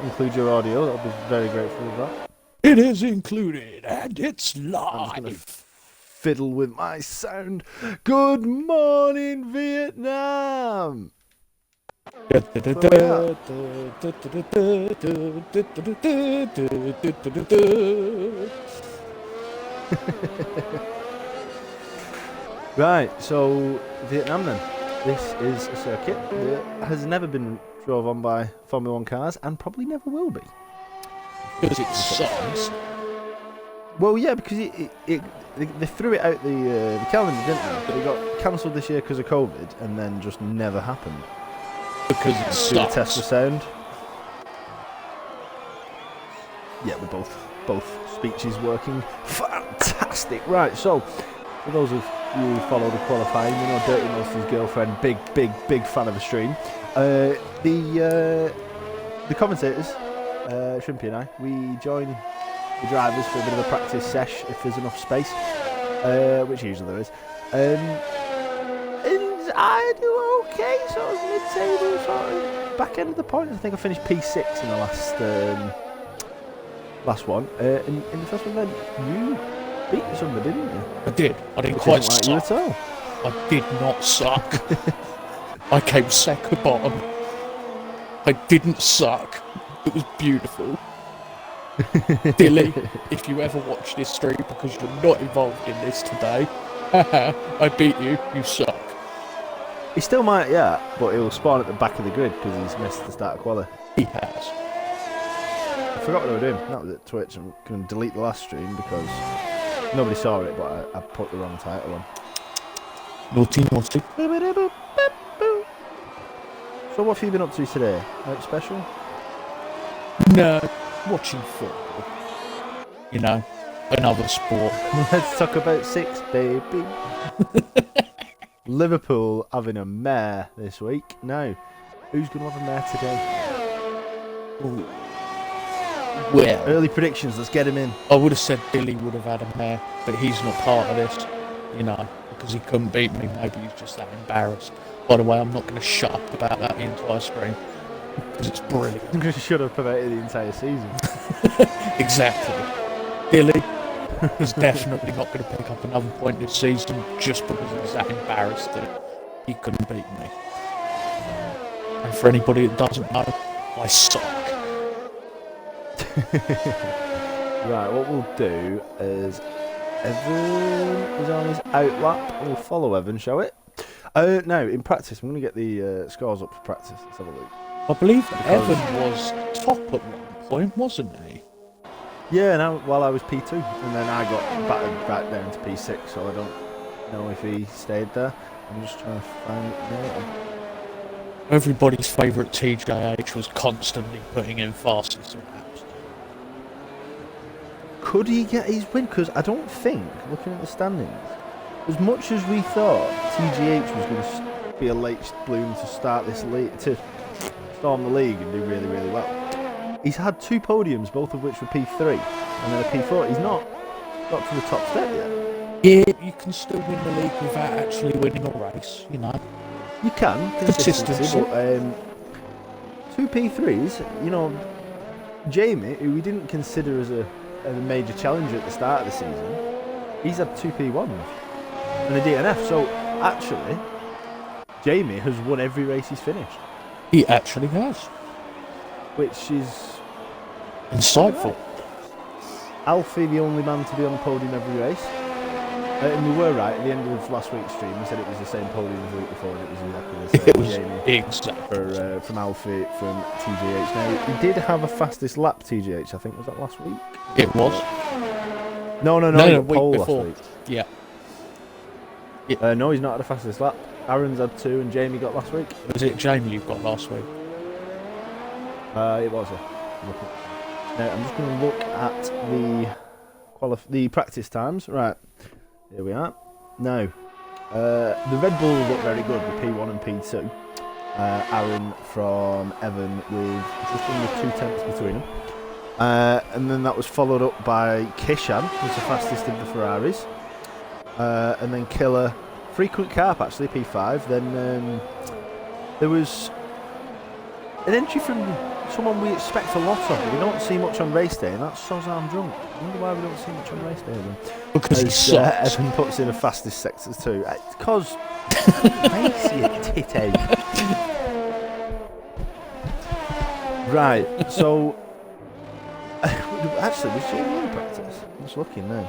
include your audio. That'll be very grateful with that. It is included, and it's I'm just gonna live. fiddle with my sound. Good morning, Vietnam. Right, so Vietnam then. This is a circuit that has never been drove on by Formula 1 cars and probably never will be. Because it sucks. Well, yeah, because they threw it out the calendar, didn't they? But it got cancelled this year because of COVID and then just never happened. Because it sucks. Test the sound. Yeah, we're both speeches working fantastic. Right, so for those of you who follow the qualifying, you know Dirty Monster's girlfriend, big fan of the stream. The commentators, Shrimpy and I, we join the drivers for a bit of a practice sesh if there's enough space, which usually there is. And I do okay, sort of mid-table, sort of back end of the points. I think I finished P6 in the last one. In the first one, then you beat somebody, didn't you? I did. I didn't Which quite isn't like suck. you at all. I did not suck. I came second bottom. I didn't suck. It was beautiful. Dilly, if you ever watch this stream because you're not involved in this today, I beat you, you suck. He still might, yeah, but he'll spawn at the back of the grid because he's missed the start of quali. He has. I forgot what I was doing. That was at Twitch. I'm going to delete the last stream because nobody saw it, but I put the wrong title on. Naughty. So what have you been up to today? Anything special? No, watching football. You know, another sport. Let's talk about six, baby. Liverpool having a mare this week. Now, who's going to have a mare today? Ooh. Well, Early predictions, let's get him in. I would have said Billy would have had a mare, but he's not part of this, you know, because he couldn't beat me. Maybe he's just that embarrassed. By the way, I'm not going to shut up about that the entire stream, because it's brilliant. I'm going to shut up about it the entire season. Exactly. Billy is definitely not going to pick up another point this season just because he's that embarrassed that he couldn't beat me. And for anybody that doesn't know, I suck. Right, what we'll do is Evan is on his outlap. We'll follow Evan, shall it? Now, in practice, I'm going to get the scores up for practice. Let's have a look. I believe Evan was top at one point, wasn't he? Yeah, now while I was P2, and then I got battered back down to P6, so I don't know if he stayed there. I'm just trying to find it now. Everybody's favourite TJH was constantly putting in fastest laps. Could he get his win? Because I don't think, looking at the standings, as much as we thought TGH was going to be a late bloom to start this league, to storm the league and do really, really well, he's had two podiums, both of which were P3, and then a P4. He's not got to the top step yet. Yeah, you can still win the league without actually winning a race, you know. You can, consistency, but two P3s, you know, Jamie, who we didn't consider as a major challenger at the start of the season, he's had two P1s and a DNF, so actually, Jamie has won every race he's finished. He actually has. Which is insightful. Alfie, the only man to be on the podium every race. And we were right, at the end of last week's stream, we said it was the same podium as the week before, and it was exactly the same. It was Jamie exactly from Alfie, from TGH. Now, he did have a fastest lap, TGH, I think, was that last week? It was. No, week pole before. last week. Yeah. No, he's not had a fastest lap. Aaron's had two, and Jamie got last week. Was it Jamie you got last week? It was, yeah. Now, I'm just going to look at the practice times. Right, here we are. Now, the Red Bulls look very good with P1 and P2. Aaron from Evan with just under 2 tenths between them. And then that was followed up by Kishan, who's the fastest of the Ferraris. And then Killer, frequent carp actually, P5. Then there was an entry from someone we expect a lot of, but we don't see much on race day, and that's Sozan Drunk. I wonder why we don't see much on race day then. Because he sucks. Evan puts in the fastest sector too. Because race, you titty. Right, so actually, was Jamie in practice? I'm just looking now.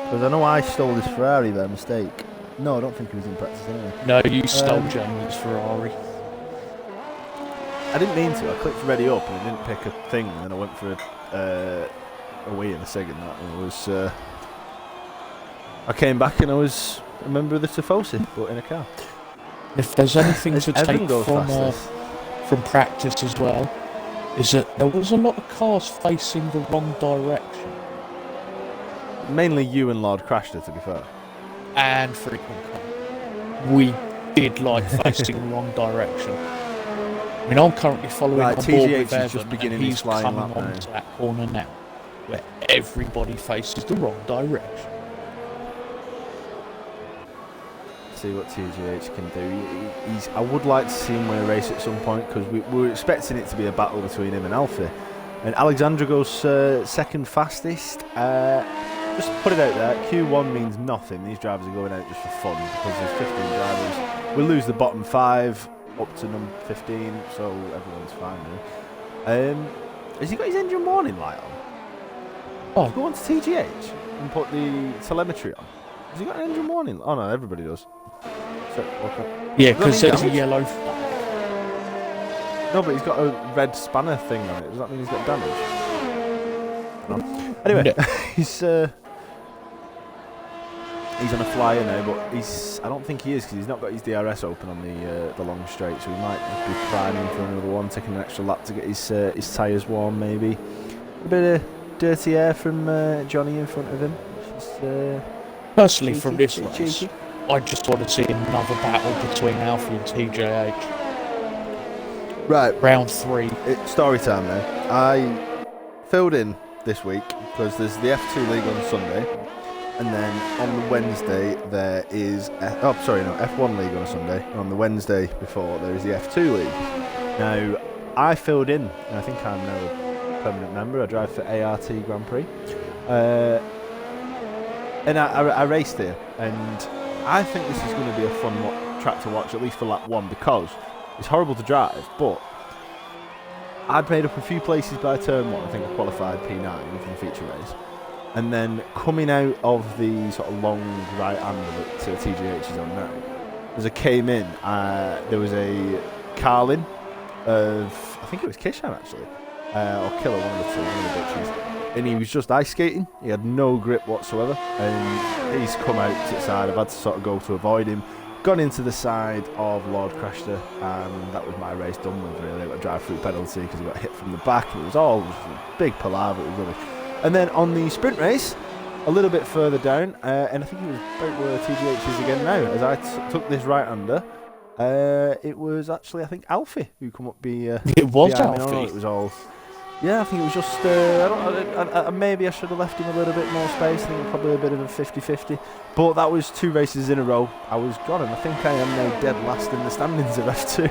Because I know I stole this Ferrari by mistake. No, I don't think he was in practice anyway. No, you stole Jamie's Ferrari. I didn't mean to. I clicked ready up and it didn't pick a thing, and then I went for a wee in a second. That was. I came back and I was a member of the Tifosi, but in a car. If there's anything to Evan take goes from practice as well, is that there was a lot of cars facing the wrong direction. Mainly you and Lord Crashter, to be fair. And frequent car. We did like facing the wrong direction. I mean, I'm currently following on board TGH with is Evan, just beginning and his he's flying coming lap onto now. that corner now, where everybody faces the wrong direction. See what TGH can do. I would like to see him win a race at some point, because we were expecting it to be a battle between him and Alfie. And Alexandra goes second fastest. Just put it out there, Q1 means nothing. These drivers are going out just for fun, because there's 15 drivers. We'll lose the bottom 5 up to number 15, so everyone's fine now. Has he got his engine warning light on? Oh, Go on to TGH and put the telemetry on. Has he got an engine warning? Oh no, everybody does. So, okay. yeah, because there's a damage? yellow flag. No, but he's got a red spanner thing on it. Does that mean he's got damage? No. Anyway, No. he's on a flyer now, but I don't think he is, because he's not got his DRS open on the long straight, so he might just be priming for another one, taking an extra lap to get his tyres warm, maybe. A bit of dirty air from Johnny in front of him. Personally, Cheeky, from this bit race, cheeky. I just want to see another battle between Alfie and TJH. Right, Round 3. it's story time now. I filled in this week because there's the F2 League on Sunday, and then on the Wednesday there is F1 League on a Sunday, and on the Wednesday before there is the F2 League. Now I filled in, and I think I'm now a permanent member. I drive for ART Grand Prix, and I raced here, and I think this is going to be a fun track to watch, at least for lap 1, because it's horrible to drive, but I'd made up a few places by turn 1. I think I qualified P9 for the feature race. And then coming out of the sort of long right hander that TGH is on now, as I came in, there was a Carlin of, I think it was Kisham actually, or Killer, one of the bitches. And he was just ice skating. He had no grip whatsoever. And he's come out to the side. I've had to sort of go to avoid him. Gone into the side of Lord Crashter, and that was my race done with, really. I got a drive-through penalty because he got hit from the back. It was all just a big palaver. It was rubbish. And then on the sprint race, a little bit further down, and I think it was about where TGH is again now, as I took this right-hander, it was actually, I think, Alfie who come up it was Alfie. It was all... Yeah, I think it was just... maybe I should have left him a little bit more space. I think it was probably a bit of a 50-50. But that was 2 races in a row. I was gone, and I think I am now dead last in the standings of F2.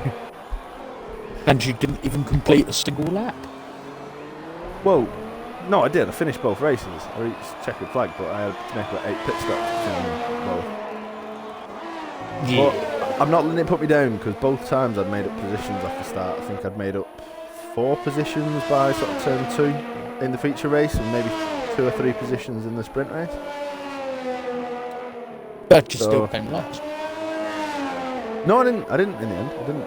And you didn't even complete a single lap. Well, no, I did. I finished both races. I reached checkered flag, but I had to make about 8 pit stops. Yeah. But I'm not letting it put me down, because both times I'd made up positions off the start. I think I'd made up 4 positions by sort of turn 2 in the feature race, and maybe 2 or 3 positions in the sprint race. But you still came last. No, I didn't in the end. I didn't.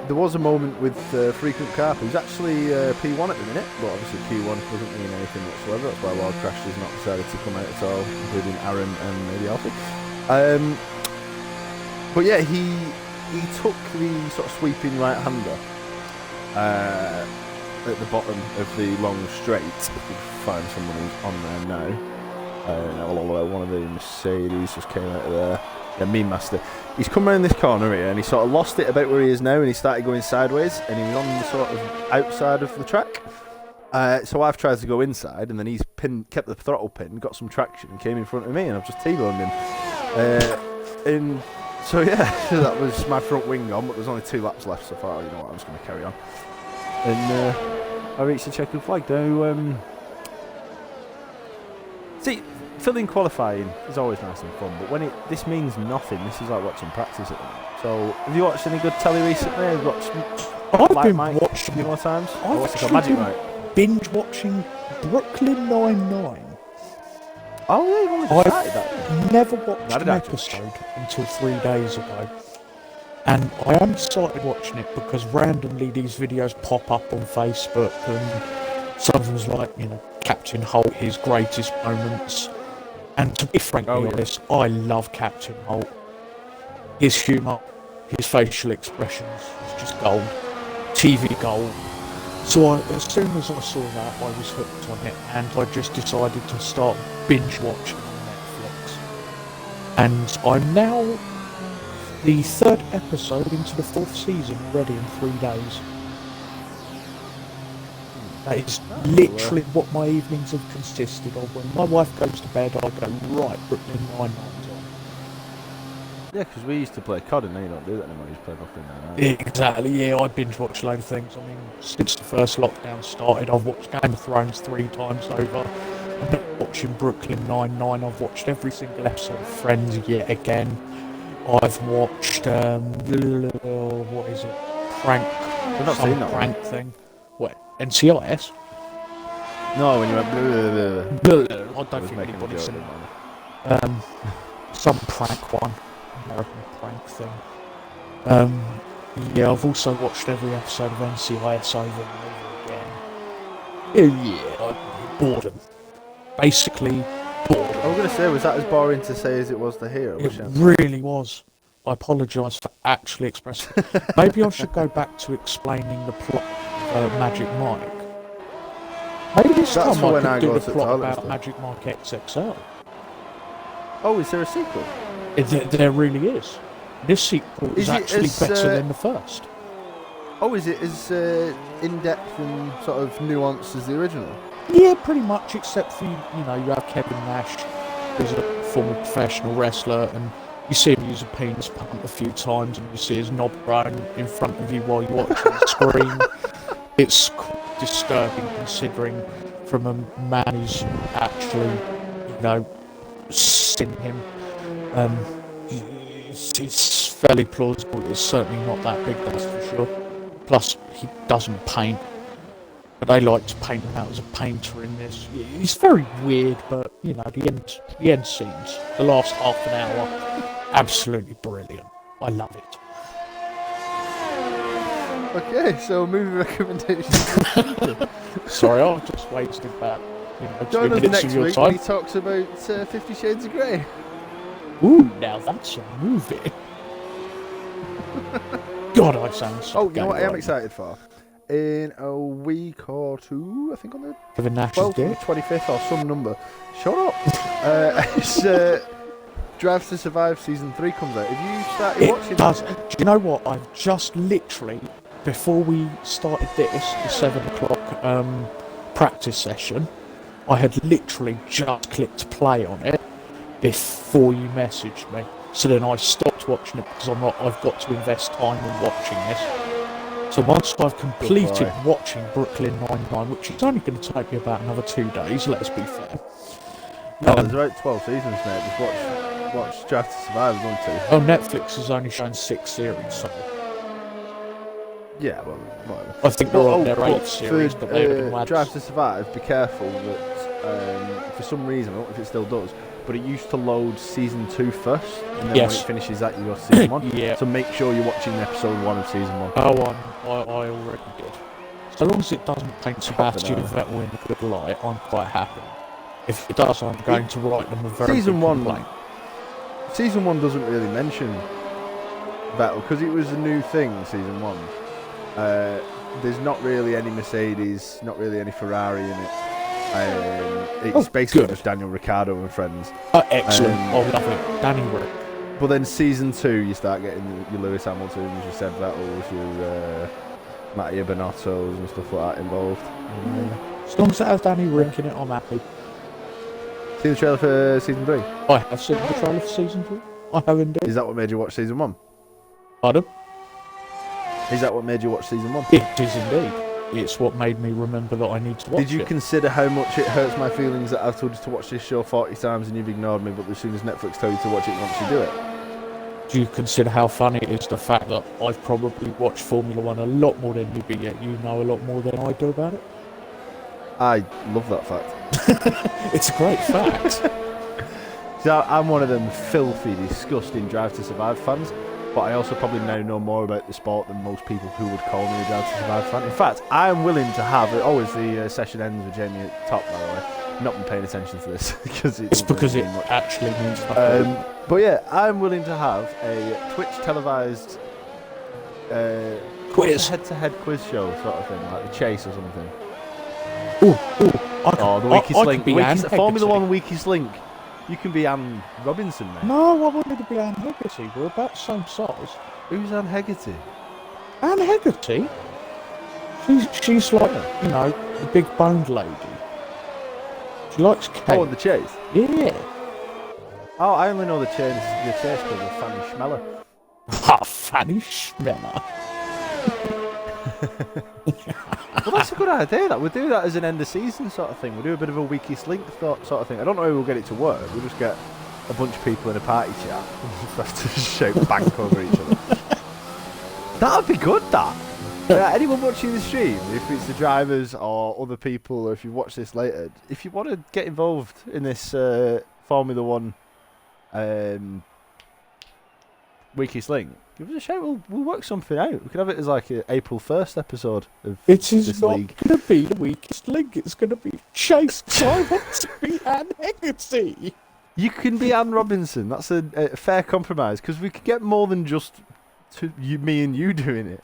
There was a moment with Frequent Carp. He's actually P1 at the minute, but obviously Q1 doesn't mean anything whatsoever. That's why Lord Crash has not decided to come out at all, including Aaron and maybe Alfie. But yeah, he took the sort of sweeping right-hander at the bottom of the long straight. If we find someone who's on there now. One of the Mercedes just came out of there. Yeah, Mean Master. He's come around this corner here, and he sort of lost it about where he is now, and he started going sideways, and he was on the sort of outside of the track. So I've tried to go inside, and then he's kept the throttle pin, got some traction, and came in front of me, and I've just T-boned him. So yeah, that was my front wing on, but there's only 2 laps left, so I thought, you know what, I'm just going to carry on. And I reached the checkered flag. Do see, filling qualifying is always nice and fun, but when this means nothing, this is like watching practice at the moment. So, have you watched any good telly recently? Have you watched I've Like been Mike watching. more times? I've What's it called? actually Magic been Mike. binge watching Brooklyn Nine-Nine. Oh yeah, you've only just started that. I've never watched That an did actually. episode until 3 days ago. And I only started watching it because randomly these videos pop up on Facebook, and some of them's like, Captain Holt, his greatest moments. And to be frankly honest, I love Captain Holt. His humour, his facial expressions, is just gold. TV gold. So as soon as I saw that, I was hooked on it, and I just decided to start binge watching on Netflix. And I'm now the 3rd episode into the 4th season already in 3 days. That is literally what my evenings have consisted of. When my wife goes to bed, I go, right, Brooklyn Nine-Nine's on. Yeah, because we used to play COD, and now you don't do that anymore. You just play Brooklyn Nine-Nine. Exactly, yeah, I binge watch a load of things. I mean, since the first lockdown started, I've watched Game of Thrones 3 times over. I've been watching Brooklyn Nine-Nine. I've watched every single episode of Friends yet again. I've watched, what is it? Prank. I've not seen that prank thing. What? NCIS? No, when you went blah, blah, blah, blah. I don't think making a anybody's joke seen about it. Some prank one. American prank thing. Yeah, I've also watched every episode of NCIS over and over again. Yeah, boredom. Basically, boredom. I was going to say, was that as boring to say as it was to hear? It really was. I apologise for actually expressing. Maybe I should go back to explaining the plot of Magic Mike. Maybe this That's time for I when could I do go the to plot toilet about stuff. Magic Mike XXL. Oh, is there a sequel? There really is. This sequel is actually better than the first. Oh, is it as in-depth and sort of nuanced as the original? Yeah, pretty much, except for, you have Kevin Nash, who's a former professional wrestler, and you see him use a penis pump a few times, and you see his knob grown in front of you while you're watching the screen. It's quite disturbing, considering from a man who's actually, seen him. It's fairly plausible. It's certainly not that big, that's for sure. Plus, he doesn't paint. But they like to paint him out as a painter in this. It's very weird, but the end scenes, the last half an hour, absolutely brilliant. I love it. Okay, so movie recommendations. Sorry, I've just wasted about 2 Join us minutes next of your week when time. he talks about 50 Shades of Grey. Ooh, now that's a movie. God, I sound so Oh, you know what I am right excited for? In a week or two, I think on the for the Nash 12th or Day. the 25th or some number. Shut up. It's Drive to Survive Season 3 comes out. Have you started watching It does. that? Do you know what? I've just literally, before we started this, the 7 o'clock practice session, I had literally just clicked play on it before you messaged me. So then I stopped watching it because I've got to invest time in watching this. So once I've completed watching Brooklyn Nine-Nine, which is only going to take me about another 2 days, let's be fair. No, there's about 12 seasons, mate. Just watch Drive to Survive, don't you? Oh, Netflix has only shown 6 series, so Yeah, well, whatever. I think they're on their 8th series, but they would have had Drive to Survive, be careful that for some reason, I don't know if it still does, but it used to load season 2 first, and then when it finishes that, you go to season 1. Yeah. So make sure you're watching episode 1 of season 1. Oh, I already did. So long as it doesn't paint Sebastian Vettel in a good light, I'm quite happy. If it does, I'm going to write them a very Season good 1 complaint. Season 1 doesn't really mention Vettel, because it was a new thing, season 1. There's not really any Mercedes, not really any Ferrari in it. It's basically just Daniel Ricciardo and friends. Oh, excellent. I love it. Danny Rick. But then season 2, you start getting your Lewis Hamiltons, your Seb Vettels, your Mattia Binottos and stuff like that involved. As long as it has Danny Rick in it, I'm happy. Seen the trailer for season 3? I have seen the trailer for season 3. I have indeed. Is that what made you watch season 1? Pardon? Is that what made you watch season 1? It is indeed. it's what made me remember that I need to watch it. Did you consider how much it hurts my feelings that I've told you to watch this show 40 times and you've ignored me, but as soon as Netflix tell you to watch it, once you do it? Do you consider how funny it is the fact that I've probably watched Formula One a lot more than you, but yet you know a lot more than I do about it? I love that fact. It's a great fact. So I'm one of them filthy, disgusting Drive to Survive fans, but I also probably now know more about the sport than most people who would call me a Drive to Survive fan. In fact, I am willing to have it. Always the session ends with Jamie at top, by the way. Not been paying attention to this because it's because it actually means nothing. But yeah, I'm willing to have a Twitch televised quiz, head-to-head quiz show sort of thing, like the Chase or something. The Weakest Link. Formula One. One Weakest Link. You can be Anne Robinson, mate. No, I wanted to be Anne Hegarty. We're about the same size. Who's Anne Hegarty? Anne Hegarty? She's like, you know, the big boned lady. She likes cake. Oh, on the Chase? Yeah. Oh, I only know the Chase because of Fanny Schmeller. Fanny Schmeller. Well, that's a good idea. That we'll do that as an end of season sort of thing. We'll do a bit of a Weakest Link sort of thing. I don't know how we'll get it to work. We'll just get a bunch of people in a party chat and have to shout bank over each other. That'd be good. That. Anyone watching the stream, if it's the drivers or other people, or if you watch this later, if you want to get involved in this Formula One Weakest Link, give us a shout. We'll work something out. We could have it as like an April 1st episode of it is this not league. going to be the Weakest Link. It's going to be Chase. I want to be Anne Hegarty. You can be Anne Robinson. That's a fair compromise because we could get more than just me and you doing it.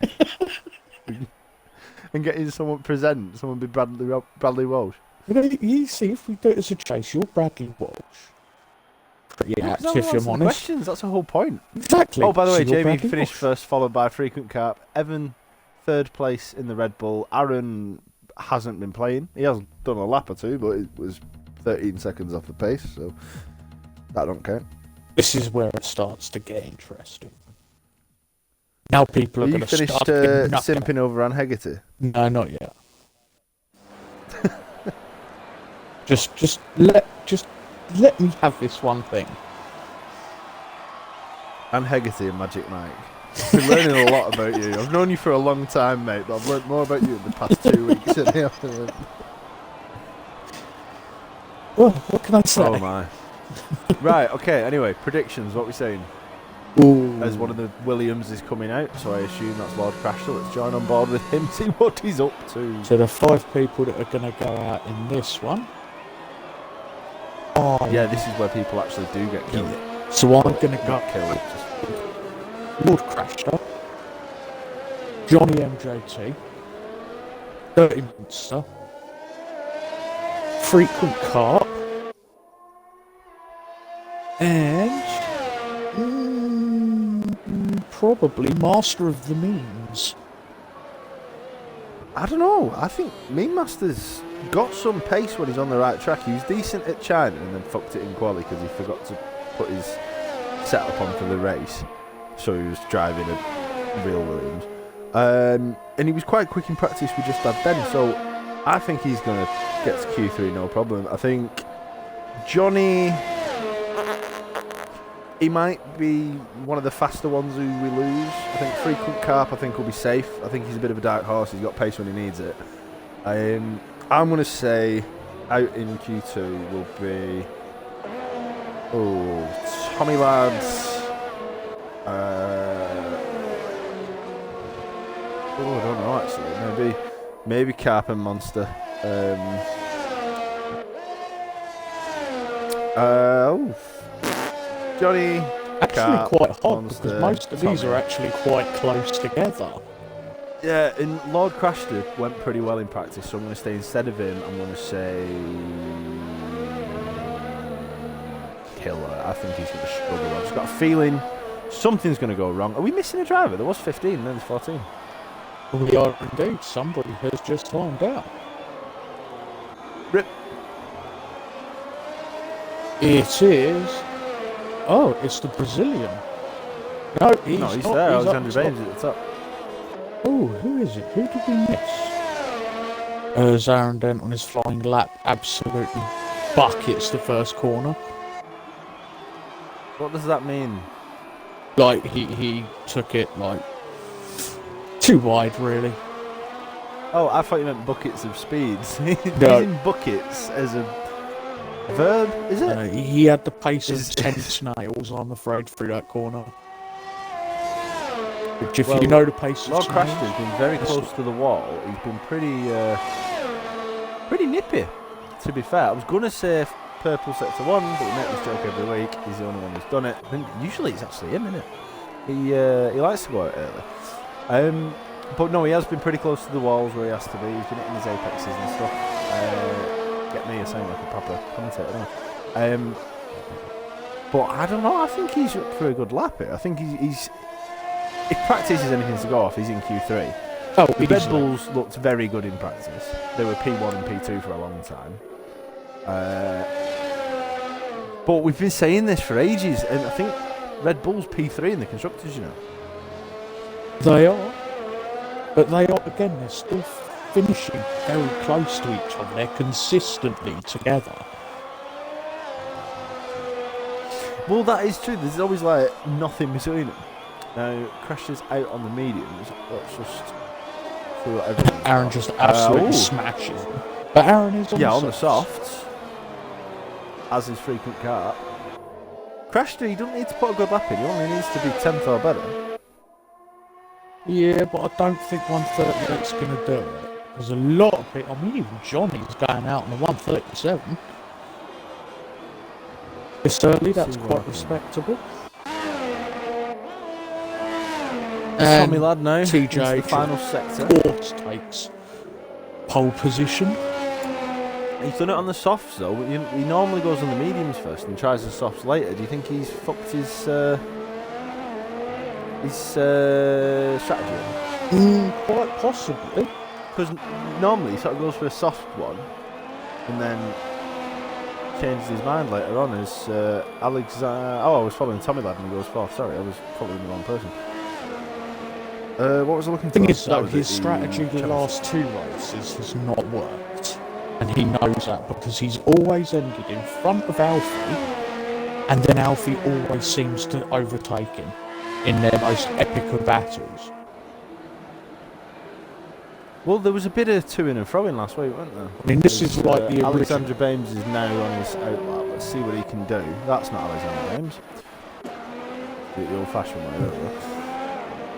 And getting someone be Bradley Walsh. You see, if we do it as a Chase, you're Bradley Walsh. Pretty active, if I'm honest. Questions, that's the whole point. Exactly. Oh, by the way, Jamie Bradley finished Walsh. first, followed by Frequent Carp. Evan, third place in the Red Bull. Aaron hasn't been playing. He has done a lap or two, but it was 13 seconds off the pace, so that don't count. This is where it starts to get interesting. Now people are going to start finished simping over Anne Hegarty? No, not yet. just let me have this one thing. Anne Hegarty and Magic Mike. I've been learning a lot about you. I've known you for a long time, mate, but I've learned more about you in the past 2 weeks than the afternoon. Well, what can I say? Oh my. Right, okay, anyway, predictions, what are we saying? Ooh. As one of the Williams is coming out, so I assume that's Lord Crashel. Let's join on board with him, see what he's up to. So the 5 people that are going to go out in this one. Oh, yeah, this is where people actually do get killed. Yeah. So I'm going to go killed. Lord Crashel, Johnny MJT, Dirty Monster, Frequent Carp, and probably Master of the Memes. I don't know. I think Meme Master's got some pace when he's on the right track. He was decent at China and then fucked it in quali because he forgot to put his setup on for the race. So he was driving a real Williams. And he was quite quick in practice with just that then. So I think he's going to get to Q3 no problem. I think Johnny, he might be one of the faster ones who we lose. I think Frequent Carp, I think, will be safe. I think he's a bit of a dark horse. He's got pace when he needs it. I'm going to say out in Q2 will be Tommy Lads. I don't know actually. Maybe Carp and Monster. Johnny. Actually, Carp, quite hot Monster, because most of these are actually quite close together. Yeah, and Lord Crashter went pretty well in practice, so I'm going to stay instead of him. I'm going to say Killer. I think he's going to struggle. I've just got a feeling something's going to go wrong. Are we missing a driver? There was 15, then there's 14. We are indeed. Somebody has just timed out. Rip. It is. Oh, it's the Brazilian. No, he's there. He's Alexander Baines at the top. Oh, who is it? Who did we miss? As Aaron Dent on his flying lap absolutely buckets the first corner. What does that mean? Like, he took it, like, too wide, really. Oh, I thought you meant buckets of speeds. No. Using buckets as a verb, is it? He had the pace of 10 snails, I'm afraid, through that corner. Which, if you know the pace of Lord snails... Crashter's been very close to the wall. He's been pretty nippy, to be fair. I was going to say purple sector 1, but we make this joke every week. He's the only one who's done it. I think usually it's actually him, isn't it? He likes to go out early. But no, he has been pretty close to the walls where he has to be. He's been hitting his apexes and stuff. Get me, I sound like a proper commentator now. But I don't know, I think he's up for a good lap here. I think he's if practice is anything to go off, he's in Q3. Oh, the Red Bulls looked very good in practice. They were P1 and P2 for a long time. But we've been saying this for ages, and I think Red Bull's P3 in the Constructors, you know. They are. But they are, again, they're still finishing very close to each other. They're consistently together. Well, that is true. There's always, like, nothing between them. Now, Crasher's out on the mediums. Let's just see what everyone's Aaron got. just absolutely smashes them. But Aaron is on the softs. As his frequent kart. Crasher, he doesn't need to put a good lap in. He only needs to be 10th or better. Yeah, but I don't think 138's going to do it. There's a lot of people. I mean, even Johnny's going out on the 137. This early, that's quite respectable. Tommy Ladd now. TJ, the final sector. Court takes pole position. He's done it on the softs though. He normally goes on the mediums first and tries the softs later. Do you think he's fucked his strategy? Quite possibly. Because normally he sort of goes for a soft one and then changes his mind later on as Alex... I was following Tommy Ladd and he goes fourth. Sorry, I was following the wrong person. What was I looking for? The thing is, though, his strategy the last two races has not worked. And he knows that because he's always ended in front of Alfie, and then Alfie always seems to overtake him in their most epic of battles. Well, there was a bit of to-in and fro-in last week, wasn't there? I mean, this is like the Alexander Bames is now on his outlap. Let's see what he can do. That's not Alexander Bames. The old-fashioned way, over.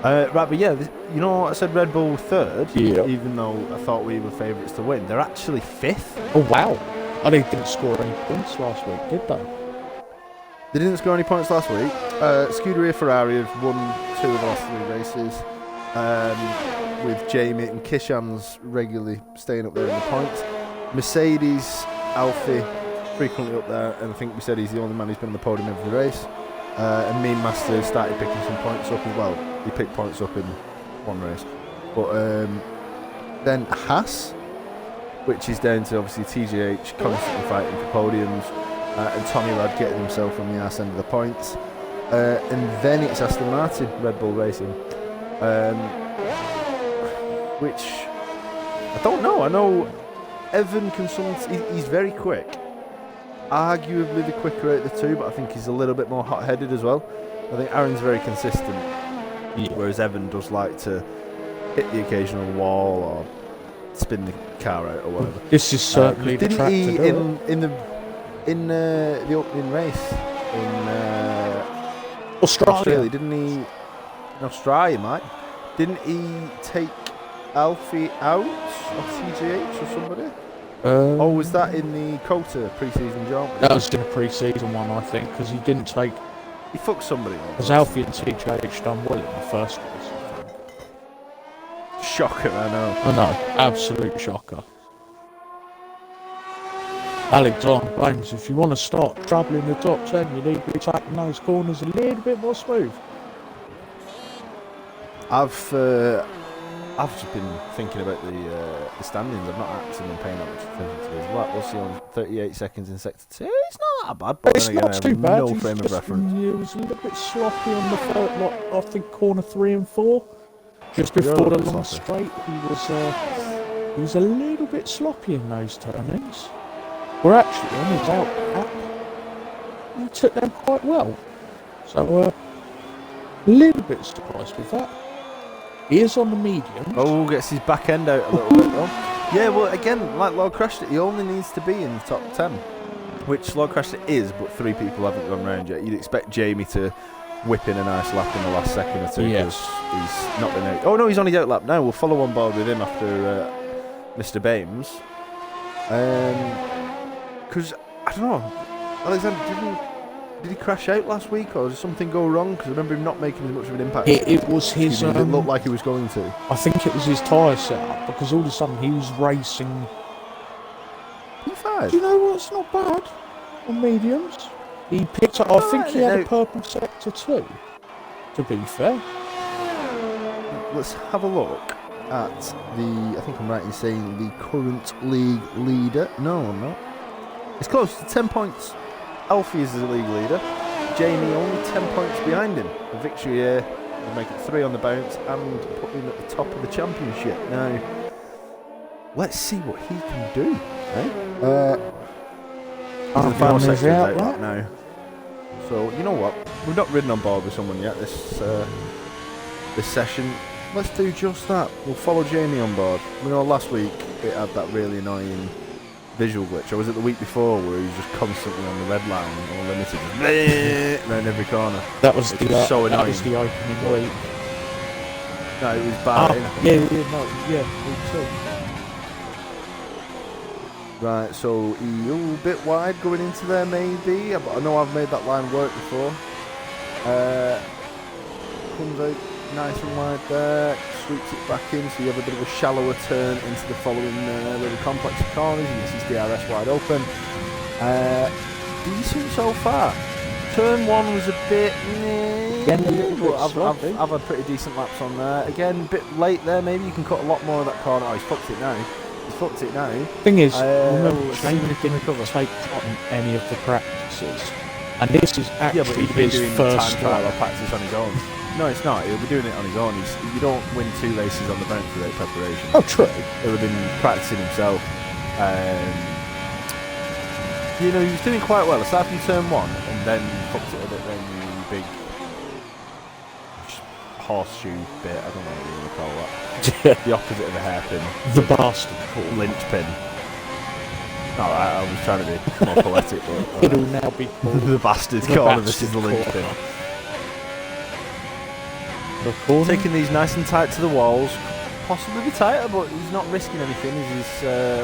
Right, but yeah, you know, I said Red Bull third, even though I thought we were favourites to win. They're actually fifth. Oh, wow. Oh, they didn't score any points last week, did they? They didn't score any points last week. Scuderia Ferrari have won 2 of the last 3 races, with Jamie and Kishan's regularly staying up there in the points. Mercedes, Alfie, frequently up there, and I think we said he's the only man who's been on the podium every race. And Mean Master started picking some points up as well. He picked points up in one race. But then Haas, which is down to obviously TGH constantly fighting for podiums, and Tommy Ladd getting himself on the arse end of the points. And then it's Aston Martin, Red Bull Racing. Which, I don't know. I know Evan can he's very quick. Arguably the quicker out of the two, but I think he's a little bit more hot-headed as well. I think Aaron's very consistent, whereas Evan does like to hit the occasional wall or spin the car out or whatever. This is certainly the track to do in the opening race in Australia, didn't he? In Australia, Mike, didn't he take Alfie out of TGH or somebody? Or was that in the Kota pre-season jump? That was in a pre-season one, I think, because he didn't take... He fucked somebody on. Because Alfie and TJH done well in the first race, I think. Shocker, I know. I know, absolute shocker. Alexander Bames, if you want to start troubling the top 10, you need to be taking those corners a little bit more smooth. I've just been thinking about the standings. I've not actually been paying that much attention to this. What's he on? 38 seconds in sector 2. It's not that bad, but it's then again, not too bad. No frame of reference. He was a little bit sloppy on the third, I think corner 3 and 4. Just before the last straight, he was a little bit sloppy in those turnings. We're actually on his out cap. He took them quite well. So, a little bit surprised with that. He is on the medium. Oh, gets his back end out a little bit though. Yeah, well, again, like Lord Crashed It, he only needs to be in the top 10. Which Lord Crashed It is, but 3 people haven't gone round yet. You'd expect Jamie to whip in a nice lap in the last second or two because he's not been out. Oh no, he's on his out lap now. We'll follow on board with him after Mr. Bames. Because, I don't know, Alexander, did he crash out last week or did something go wrong? Because I remember him not making as much of an impact. It was his... it looked like he was going to. I think it was his tyre setup because all of a sudden he was racing... P5? Do you know what? It's not bad on mediums. He picked up... I think he had a purple sector too, to be fair. Let's have a look at the... I think I'm right in saying the current league leader. No, I'm not. It's close to 10 points. Alfie is the league leader. Jamie only 10 points behind him. The victory here will make it 3 on the bounce and put him at the top of the championship. Now, let's see what he can do. The final section is out right now. So, you know what? We've not ridden on board with someone yet this session. Let's do just that. We'll follow Jamie on board. We know last week it had that really annoying visual glitch, or was it the week before where he was just constantly on the red line or limited around every corner? That was so annoying. That was the opening week. No, it was bad. Me too. Right, so a little bit wide going into there maybe. I know I've made that line work before. Comes out nice and wide there, sweeps it back in, so you have a bit of a shallower turn into the following little complex of corners. You can see DRS wide open. Decent so far. Turn 1 was a bit but I've had pretty decent laps on there. Again, a bit late there, maybe you can cut a lot more of that corner. Oh, he's fucked it now. Thing is, remember, Jamie didn't take part in any of the practices. And this is actually his first trial or practice on his own. No, it's not. He'll be doing it on his own. You don't win 2 races on the bounce without preparation. Oh, true. He'll have been practicing himself. He was doing quite well. Aside from turn 1, and then fucked it a bit around the big horseshoe bit. I don't know what you want to call that. The opposite of a hairpin. The bastard call. Linchpin. Alright, I was trying to be more poetic, but... It'll now be called the bastard corner. This is the linchpin. Taking these nice and tight to the walls, possibly be tighter, but he's not risking anything.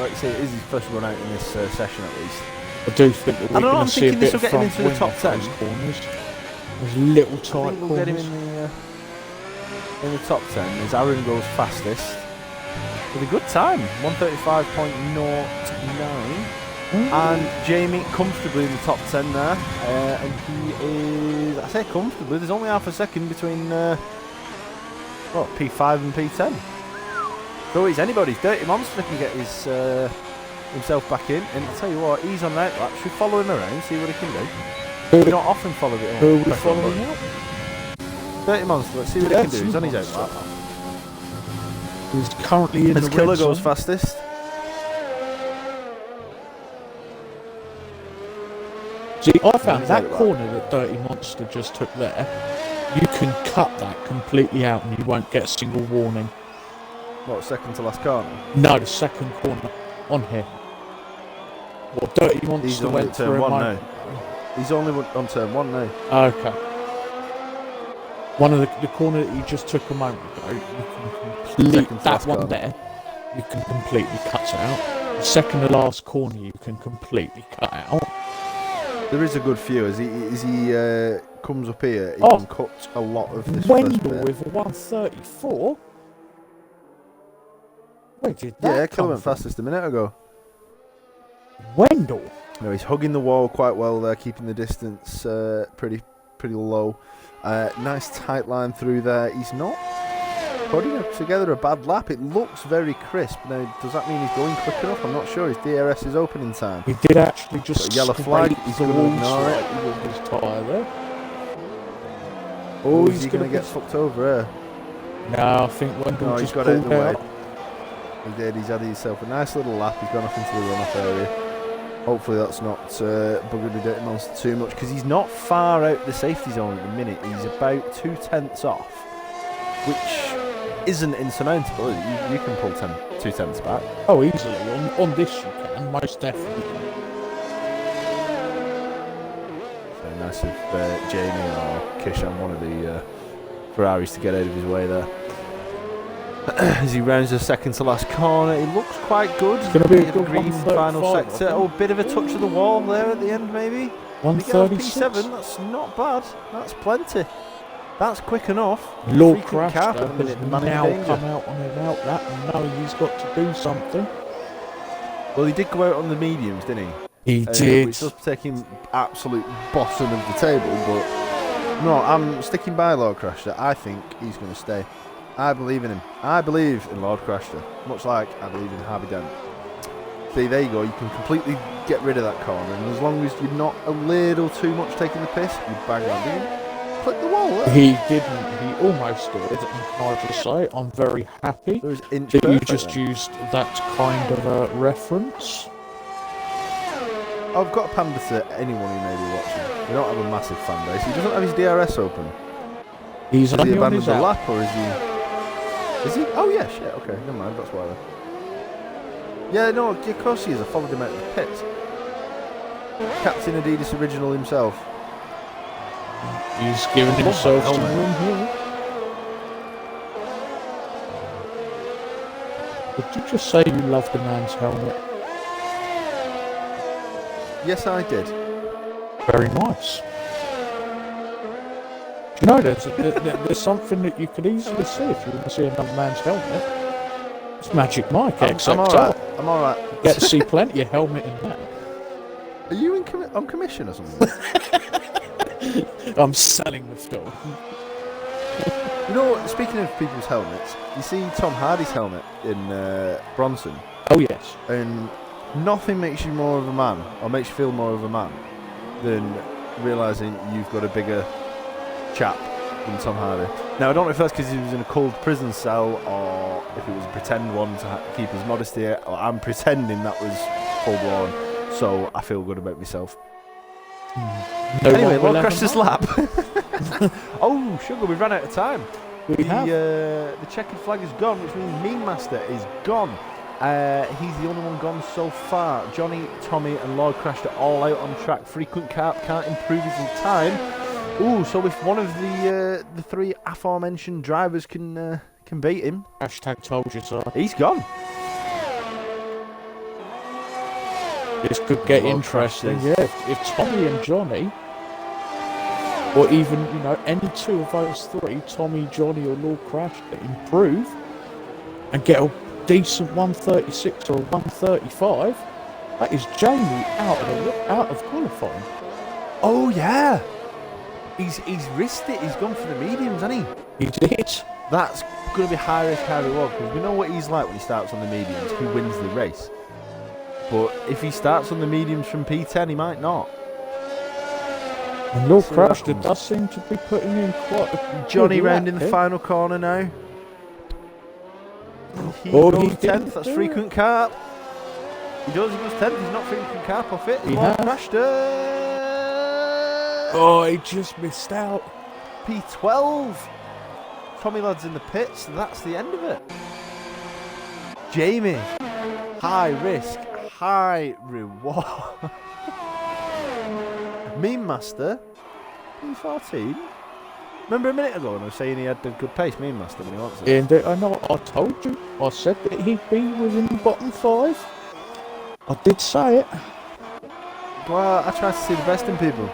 Like you say, it is his first run out in this session at least. I do think that we're going to see a bit of get him into the top 10 corners. There's little tight corners. We'll get him in the top 10 as Aaron goes fastest with a good time, 135.09. And Jamie comfortably in the top 10 there, and he is, I say comfortably, there's only half a second between P5 and P10. So he's anybody's. Dirty Monster can get his himself back in, and I'll tell you what, he's on the outlap. Should we follow him around, see what he can do? We don't often follow it. Who are we following out? Dirty Monster, let's see what he can do. He's on his outlap. He's currently in the red Killer goes zone. fastest. See, I found that corner that Dirty Monster just took there, you can cut that completely out and you won't get a single warning. What, second to last corner? No, the second corner on here. What, Dirty Monster went through one now. He's only on turn 1 now. Okay. One of the corner that you just took a moment ago, you can complete that one corner. There. You can completely cut it out. The second to last corner, you can completely cut out. There is a good few as he comes up here. He can cut a lot of this. Wendell with a 134. Where did that Killer went fastest a minute ago. Wendell. No, he's hugging the wall quite well there, keeping the distance pretty low. Nice tight line through there. He's not putting together a bad lap. It looks very crisp. Now, does that mean he's going quick enough? I'm not sure. His DRS is open in time. He did actually just a yellow flag. He's going to ignore it. With his tyre there. Oh, he's going to get fucked over here. No, I think Wendell just got out of the way. He did. He's had himself a nice little lap. He's gone off into the run-off area. Hopefully that's not bugging the Dirty Monster too much, because he's not far out the safety zone at the minute. He's about 2/10 off, which isn't insurmountable. You can pull 2/10 back. Oh, easily. On this you can, most definitely. So nice of Jamie or Kishan, one of the Ferraris, to get out of his way there. As he rounds the second to last corner, he looks quite good. It's going to be a good green final sector. Oh, bit of a touch of the wall there at the end, maybe. 136. P7, that's not bad. That's plenty. That's quick enough. Lord Frequent cap Crafter at the minute, has the man in now danger. come out on it out that and now he's got to do something. Well, he did go out on the mediums, didn't he? He did. Which does take him absolute bottom of the table, but no, I'm sticking by Lord Crafter. I think he's going to stay. I believe in him. I believe in Lord Crafter, much like I believe in Harvey Dent. See, there you go. You can completely get rid of that corner, and as long as you're not a little too much taking the piss, you bang on. Did he click the wall there? He didn't. He almost did. And can I just say, I'm very happy There was inch that you perfect just then. used that kind of a reference. I've got a pander to anyone who may be watching. We don't have a massive fan base. He doesn't have his DRS open. He's Has he only on abandoned his the app. lap, or is he? Is he? Oh yeah, shit. Okay, never mind. That's why then. Yeah, no, of course he is. I followed him out of the pits. Captain Adidas original himself. He's giving himself some room here. Did you just say you love the man's helmet? Yes, I did. Very nice. Do you know, there's something that you could easily see if you want to see another man's helmet. It's Magic Mike XXL. I'm alright. I'm alright. Get to see plenty of helmet in that. Are you on commission or something? I'm selling the film. You know, speaking of people's helmets, you see Tom Hardy's helmet in Bronson, Oh yes. and nothing makes you more of a man, or makes you feel more of a man, than realising you've got a bigger chap than Tom Hardy. Now, I don't know if that's because he was in a cold prison cell, or if it was a pretend one to keep his modesty, or I'm pretending that was full blown, so I feel good about myself. No Anyway, one will Lord ever Crash's know. lap. Oh, sugar, we've run out of time. We have. The checkered flag is gone, which means Mean Master is gone. He's the only one gone so far. Johnny, Tommy and Lord Crashed are all out on track. Frequent Carp can't improve his time. Ooh, so if one of the three aforementioned drivers can beat him, Hashtag told you so. he's gone. This could get Lord interesting. Crashed Yeah, if Tommy and Johnny, or even, you know, any two of those three, Tommy, Johnny or Lord Crash, improve and get a decent 136 or a 135, that is Jamie out of qualifying. Oh yeah, he's risked it. He's gone for the mediums, hasn't he? He did. That's going to be high risk, high reward, because we know what he's like when he starts on the mediums. He wins the race. But if he starts on the mediums from P10, he might not. And Lord See Crash what happens. does seem to be putting in quite a Johnny good round lap in the here. final corner now. He Oh, goes he 10th, didn't that's do frequent carp. He goes 10th, he's not frequent carp off it. He Lord has. Crashed Oh, he just missed out. P12. Tommy Ladd's in the pits, that's the end of it. Jamie, high risk, high reward. Meme Master, P14. Remember a minute ago when I was saying he had a good pace, Meme Master, when he wants it? And I know, I told you. I said that he'd be within the bottom 5. I did say it. Well, I try to see the best in people.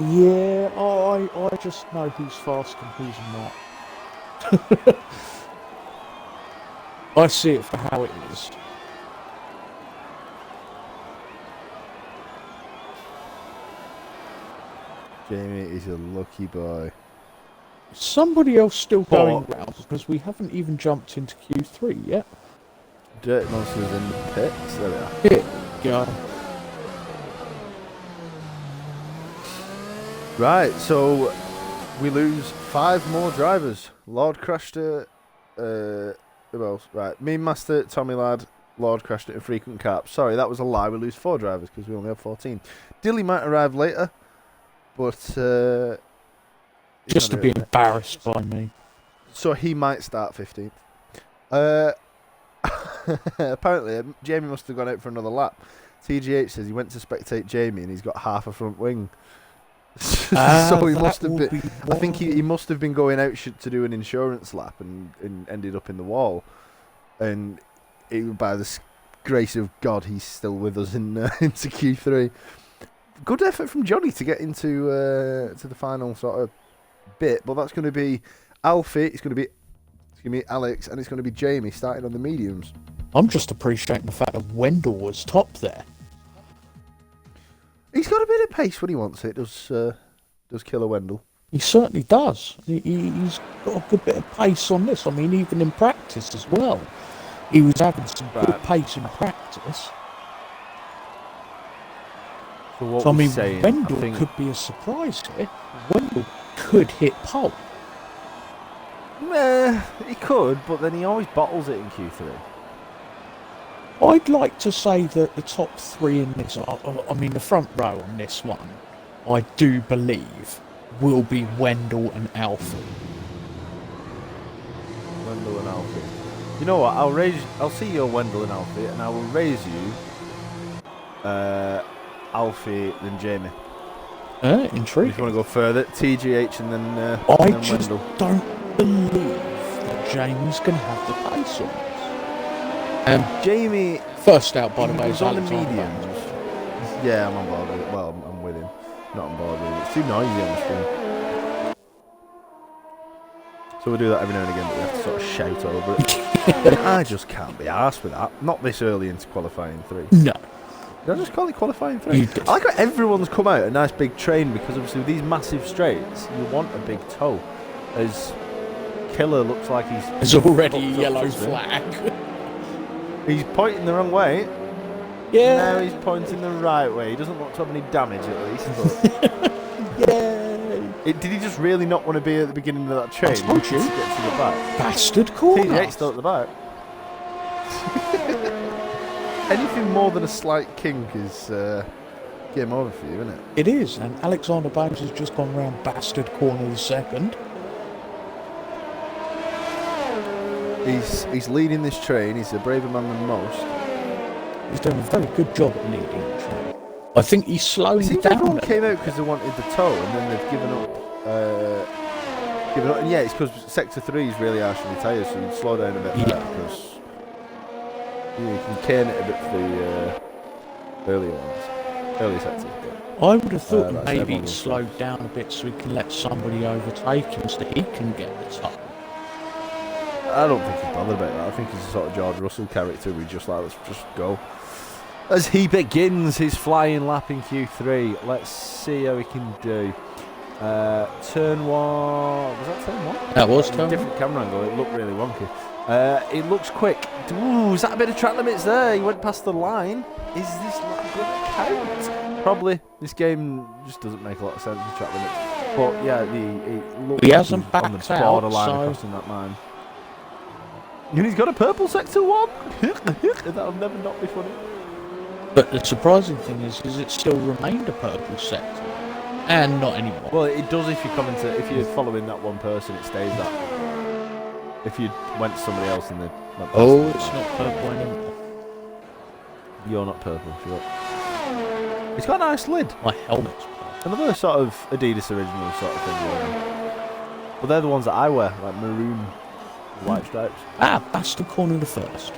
Yeah, I just know who's fast and who's not. I see it for how it is. Jamie is a lucky boy. Somebody else still But- going round because we haven't even jumped into Q3 yet. Dirt Monsters in the pits, there we are. Here we go. Right, so we lose 5 more drivers. Lord Crashter, Who else? Right. Me, Master, Tommy Lad, Lord crashed it in frequent carp. Sorry, that was a lie. We lose 4 drivers because we only have 14. Dilly might arrive later, but Just to be embarrassed by me. so he might start 15th. Apparently, Jamie must have gone out for another lap. TGH says he went to spectate Jamie and he's got half a front wing. So he must have been. I think he must have been going out to do an insurance lap and ended up in the wall. And by the grace of God, he's still with us into Q3. Good effort from Johnny to get into to the final sort of bit, but that's going to be Alfie. It's going to be Alex, and it's going to be Jamie starting on the mediums. I'm just appreciating the fact that Wendell was top there. He's got a bit of pace when he wants it. Does Killer Wendell? He certainly does. He's got a good bit of pace on this. I mean, even in practice as well. He was having some good pace in practice. So I mean, Wendell could be a surprise here. Wendell could hit pole. He could, but then he always bottles it in Q3. I'd like to say that the top 3 in this, I mean the front row on this one, I do believe will be Wendell and Alfie. Wendell and Alfie. You know what? I'll see your Wendell and Alfie, and I will raise you Alfie then Jamie. Intriguing. If you want to go further, TGH and then I then just Wendell. don't believe that Jamie's going to have the pace on this. Jamie First out, by the way, is on the Alexander mediums. Banks. Yeah, I'm on board with it. Well, I'm with him. Not on board with it. It's too noisy on the screen. So we do that every now and again, but we have to sort of shout over it. I just can't be arsed with that. Not this early into qualifying 3. No. Did I just call it qualifying 3? I like how everyone's come out a nice big train, because obviously with these massive straights, you want a big toe. As Killer looks like There's already a yellow flag. He's pointing the wrong way. Yeah. Now he's pointing the right way. He doesn't look to have any damage at least. But Yay! did he just really not want to be at the beginning of that train? I told you. To get to the back. Bastard corner. TJ still at the back. Anything more than a slight kink is game over for you, isn't it? It is, and Alexander Banks has just gone round bastard corner the second. He's leading this train. He's a braver man than most. He's done a very good job at leading the train. I think he's slowing It seems down. everyone came out because they wanted the toe, and then they've given up. And yeah, it's because Sector 3 is really harsh on the tyres, so you slow down a bit there because you can cane it a bit for the early sectors. I would have thought That's maybe everyone he'd slowed down a bit so he can let somebody overtake him so that he can get the top. I don't think he's bothered about that. I think he's a sort of George Russell character. We just like, let's just go. As he begins his flying lap in Q3, let's see how he can do. Turn 1. Was that turn 1? That was turn 1. Different camera angle. It looked really wonky. It looks quick. Ooh, is that a bit of track limits there? He went past the line. Is this lap going to count? Probably. This game just doesn't make a lot of sense with track limits. But yeah, it looks he like hasn't he's backed on the borderline out, of crossing that line. And he's got a purple sector 1. That'll never not be funny. But the surprising thing is it still remained a purple sector, and not anymore. Well, it does if you're following that one person, it stays that. If you went to somebody else and they went past them, It's not purple anymore. You're not purple, sure. It's got a nice lid. My helmet's purple. Another sort of Adidas original sort of thing. Really. But they're the ones that I wear, like maroon, white stripes. Bastard corner the first.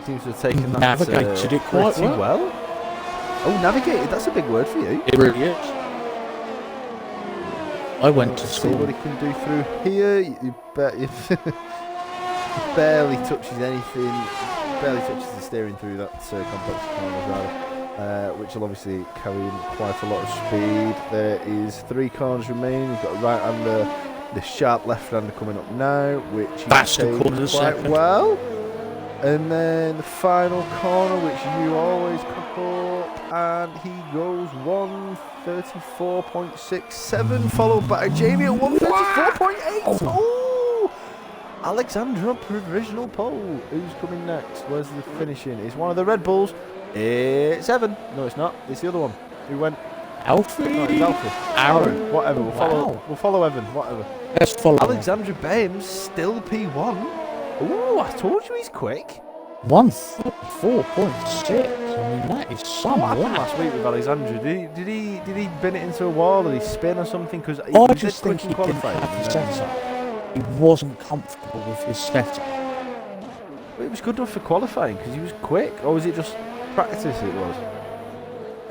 He seems to have taken that Navigated it quite pretty well. Oh, navigated, that's a big word for you. It really is. I went to See school. what he can do through here. You barely touches anything. Barely touches the steering through that complex corner, which will obviously carry in quite a lot of speed. There is 3 corners remaining. You've got a right-hander, the sharp left-hander coming up now, which That's the takes corner quite second. well. And then the final corner, which you always cock up, and he goes 1:34.67, followed by Jamie at 1:34.8. Oh! Alexandra provisional pole. Who's coming next? Where's the finishing? It's one of the Red Bulls. It's Evan. No, it's not. It's the other one. Who went? Alfie? No, it's Alfie. Aaron. Whatever. We'll follow Evan. Whatever. Let's follow Alexandra Bames still P1. Ooh, I told you he's quick. 134.6. I mean, that is some What happened lap. last week with Alexandra? Did he bin it into a wall? Did he spin or something? Because I just think he didn't have the setup. He wasn't comfortable with his setup. But it was good enough for qualifying because he was quick. Or was it just practice? It was.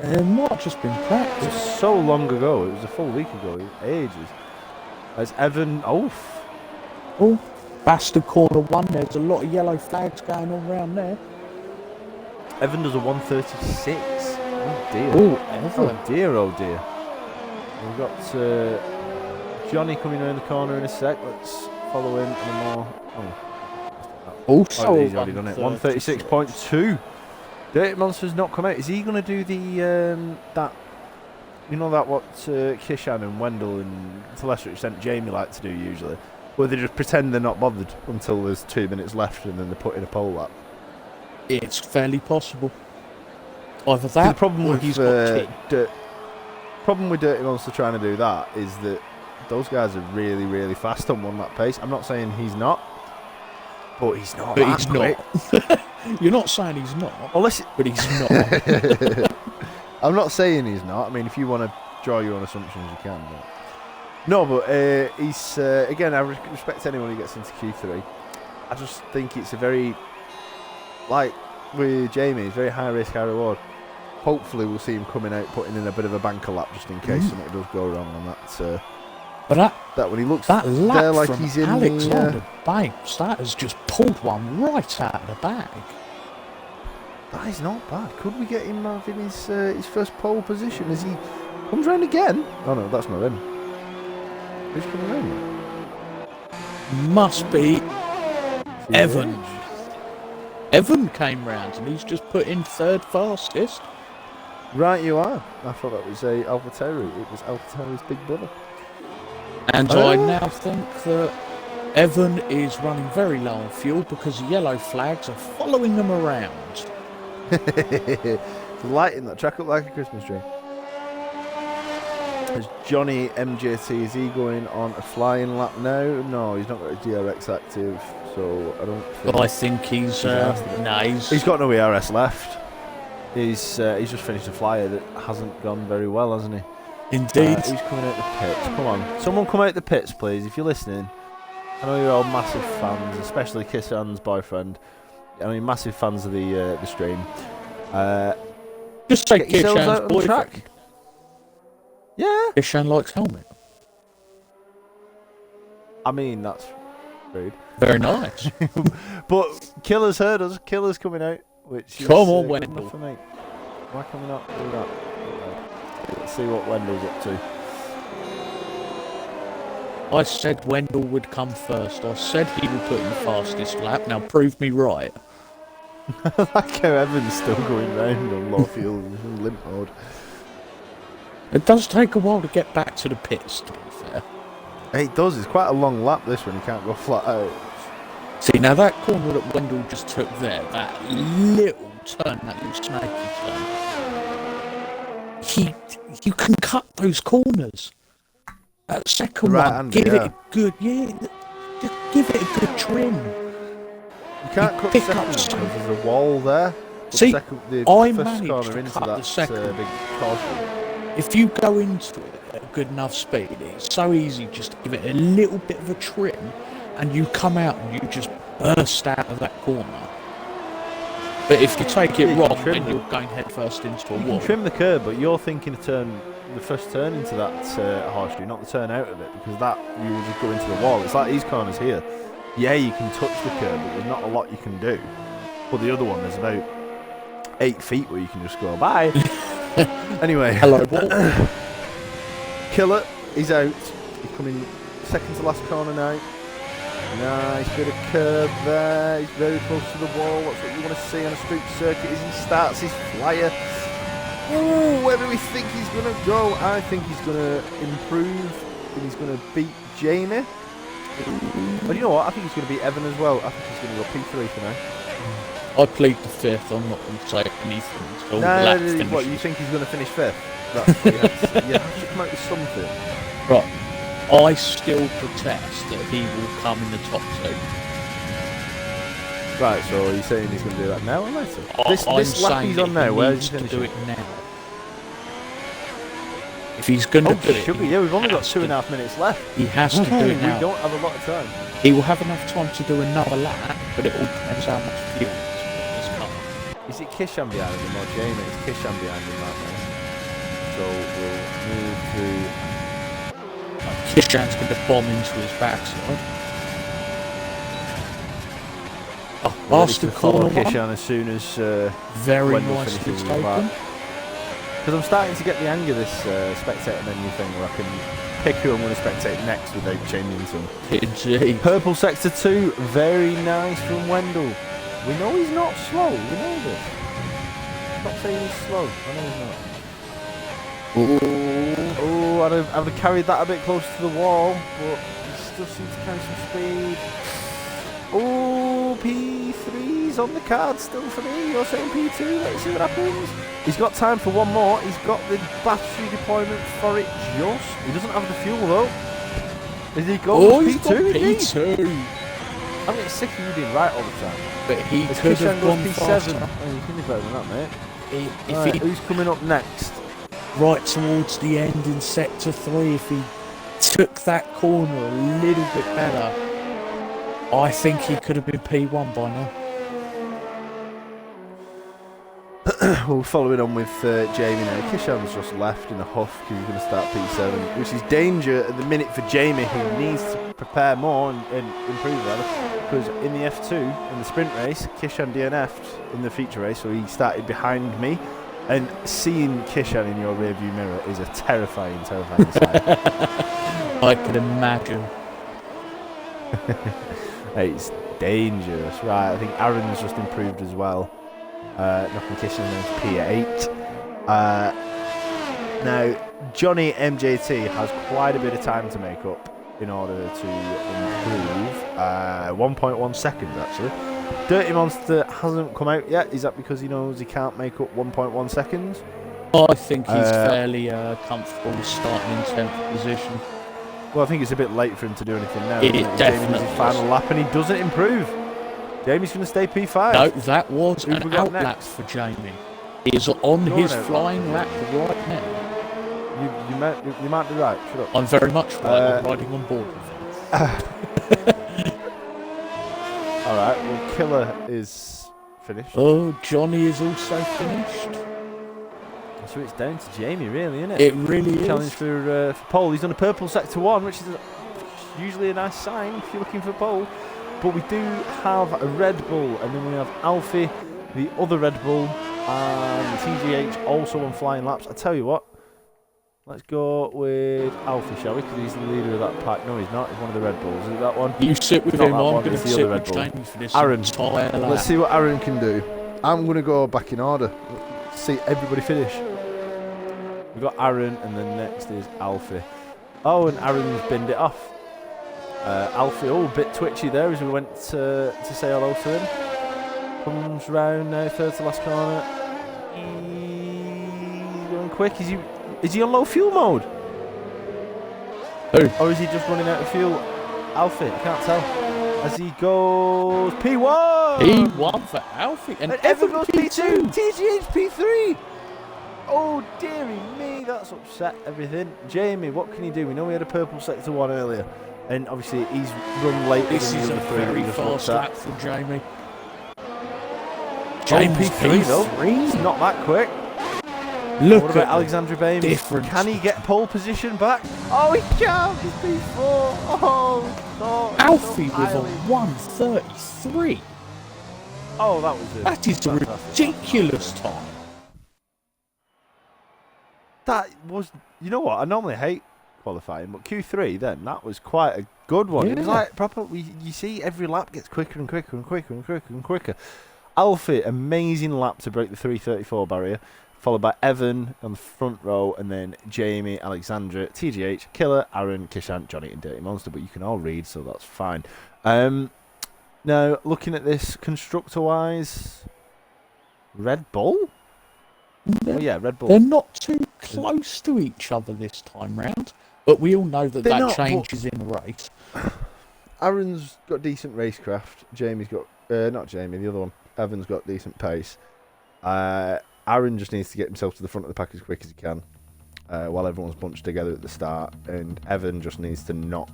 It might have just been It practice. was so long ago. It was a full week ago. It was ages. As Evan, Oh, bastard corner 1. There's a lot of yellow flags going on around there. Evan does a 136. Oh dear. Oh, Evan. Oh dear. Oh dear. We've got Johnny coming around the corner in a sec. Let's follow him and more. Also, He's already done it. 136.2. Dirty Monster's not come out. Is he going to do the that? You know that what Kishan and Wendell and to a lesser extent Jamie like to do usually, where they just pretend they're not bothered until there's 2 minutes left and then they put in a pole lap. it's fairly possible. Either that, The problem or with he's got key. problem with Dirty Monster trying to do that is that those guys are really, really fast on one lap pace. I'm not saying he's not, but he's not. But that he's quick. not. You're not saying he's not, Unless but he's not. I'm not saying he's not. I mean, if you want to draw your own assumptions, you can. But. No, but he's again. I respect anyone who gets into Q3. I just think it's a very, like with Jamie, it's very high risk, high reward. Hopefully, we'll see him coming out, putting in a bit of a banker lap just in case something does go wrong on that. But that when he looks that lap there like from he's in Alexander Bames, that has just pulled one right out of the bag. that is not bad. Could we get him having his first pole position as he comes round again? Oh no, that's not him. Who's coming round? Must be Evan. Age? Evan came round and he's just put in third fastest. Right, you are. I thought that was AlphaTauri. It was AlphaTauri's big brother. And I now think that Evan is running very low on fuel because the yellow flags are following them around. Lighting that track up like a Christmas tree. Is Johnny MJT, is he going on a flying lap now? No, he's not got a DRX active, so I don't think... But I think he's He's got no ERS left. He's just finished a flyer that hasn't gone very well, hasn't he? Indeed. Who's coming out the pits? Come on. Someone come out the pits, please, if you're listening. I know you're all massive fans, especially Kissan's boyfriend. I mean, massive fans of the stream. Just say Get yourselves out Kishan's on the boyfriend. track. Yeah. Kishan likes helmet. I mean, that's rude. Very nice. But Killer's heard us. Killer's coming out, which is Come on, good Wendell. enough for me. Why can we not do that? Let's see what Wendell's up to. I said Wendell would come first. I said he would put in the fastest lap. Now prove me right. I like how Evan's still going round on low fuel and limp mode. It does take a while to get back to the pits, to be fair. It does. It's quite a long lap, this one. You can't go flat out. See, now that corner that Wendell just took there, that little turn, that little snaky turn, you can cut those corners. That second Right one, hand, give it yeah. a good, just give it a good trim. You can't cut pick second up because some- there's a wall there. But See, the I first managed corner to into cut the that second. big caution. If you go into it at a good enough speed, it's so easy just to give it a little bit of a trim and you come out and you just burst out of that corner. But if you take it Yeah, you can wrong, trim then them. you're going head first into a You wall. can trim the curb, but you're thinking the first turn into that horseshoe, not the turn out of it, because that you will just go into the wall. It's like these corners here. Yeah, you can touch the curb, but there's not a lot you can do. But the other one, there's about 8 feet where you can just go bye. Anyway, Hello, ball. Killer, he's out. He's coming second to last corner now. Nice bit of curb there. He's very close to the wall. That's what you want to see on a street circuit as he starts his flyer. Ooh, where do we think he's going to go? I think he's going to improve. I think he's going to beat Jamie. But you know what? I think he's going to beat Evan as well. I think he's going to go P3 for now. I plead the fifth. I'm not going to say anything until No, the lap what, you think he's going to finish 5th? That's what you have to say. You have to come out with something. Right. I still protest that he will come in the top 2. Right, so are you saying he's going to do that now or later? I'm This lap saying he's on that now, he where needs is he to finishing? do it now. If he's going to do it, sugar, yeah, we've only got 2.5 minutes left. He has to do it We now. don't have a lot of time. He will have enough time to do another lap, but it all depends how much fuel is in his car. Is it Kishan behind him or Jamie? It's Kishan behind him right now. So we'll move through. Kishan's going to bomb into his backside. Oh, last to corner follow one. Kishan as soon as Very Wendell nicely finishes with taken. that. Because I'm starting to get the hang of this spectator menu thing where I can pick who I'm going to spectate next without changing some. Indeed. Purple sector 2, very nice from Wendell. We know he's not slow, we know this. Stop saying he's slow, I know he's not. Oh, I'd have carried that a bit closer to the wall, but he still seems to carry some speed. Oh, P3's on the card still for me. You're saying P2, let's see what happens. He's got time for one more. He's got the battery deployment for it just. He doesn't have the fuel though. Is he going he's P2? got P2. I'm getting sick of you being right all the time. But he As could Kishan have goes gone P7. faster. Oh, you can do better than that, mate. If Right, he who's coming up next? right towards the end in sector 3, if he took that corner a little bit better, I think he could have been P1 by now. Well, following on with Jamie now. Kishan's just left in a huff because he's going to start P7, which is danger at the minute for Jamie, who needs to prepare more and improve rather. Because in the F2, in the sprint race, Kishan DNF'd in the feature race, so he started behind me. And seeing Kishan in your rearview mirror is a terrifying sight. I can imagine. It's dangerous. Right, I think Aaron's just improved as well. Knocking Kishan down to P8. Now, Johnny MJT has quite a bit of time to make up in order to improve. 1.1 seconds actually. Dirty Monster hasn't come out yet. Is that because he knows he can't make up 1.1 seconds? I think he's fairly comfortable starting in 10th position. Well, I think it's a bit late for him to do anything now. It Jamie's definitely his final lap and he doesn't improve. Jamie's going to stay P5. No, that was Who we an got outlap next? for Jamie. He is on You're his an flying lap right now. You might be right. Shut up. I'm very much right. I'm riding on board with him. Alright, well, Killer is finished. Oh, Johnny is also finished. So it's down to Jamie, really, isn't it? It really Challenge is. for pole. He's on a purple sector 1, which is usually a nice sign if you're looking for pole. But we do have a Red Bull, and then we have Alfie, the other Red Bull, and TGH also on flying laps. I tell you what, let's go with Alfie, shall we? Because he's the leader of that pack. No, he's not. He's one of the Red Bulls. Is it that one? You sit with Not him. that I'm one, going it's to the sit other with Red Bull. Jamie for this Aaron, entire lap. let's see what Aaron can do. I'm going to go back in order. See everybody finish. We've got Aaron, and then next is Alfie. Oh, and Aaron's binned it off. Alfie, a bit twitchy there as we went to say hello to him. Comes round now, third to last corner. He's going quick. Is he on low fuel mode? Who? Or is he just running out of fuel? Alfie, I can't tell. As he goes P1! P1 for Alfie. And Evan goes P2! TGH P3! Oh, dearie me, that's upset everything. Jamie, what can you do? We know we had a purple sector 1 earlier. And obviously he's run late. This is a the three very we just fast looked at. lap for Jamie. Jamie's P3 though. though. He's not that quick. Look What at about Alexandra Bames? difference. Can he get pole position back? Oh, he can! He's P4! Oh, no. Alfie so with a highly. 1:33. Oh, that was it. That is a ridiculous time. That was... You know what? I normally hate qualifying, but Q3 then, that was quite a good one. It was Yeah. like proper... You see every lap gets quicker and quicker and quicker and quicker and quicker. Alfie, amazing lap to break the 3:34 barrier. Followed by Evan on the front row, and then Jamie, Alexandra, TGH, Killer, Aaron, Kishant, Johnny, and Dirty Monster. But you can all read, so that's fine. Now, looking at this constructor-wise, Red Bull? Oh yeah, Red Bull. They're not too close to each other this time round, but we all know that They're that not, changes in the race. Aaron's got decent racecraft. Jamie's got... not Jamie, the other one. Evan's got decent pace. Aaron just needs to get himself to the front of the pack as quick as he can, while everyone's bunched together at the start, and Evan just needs to not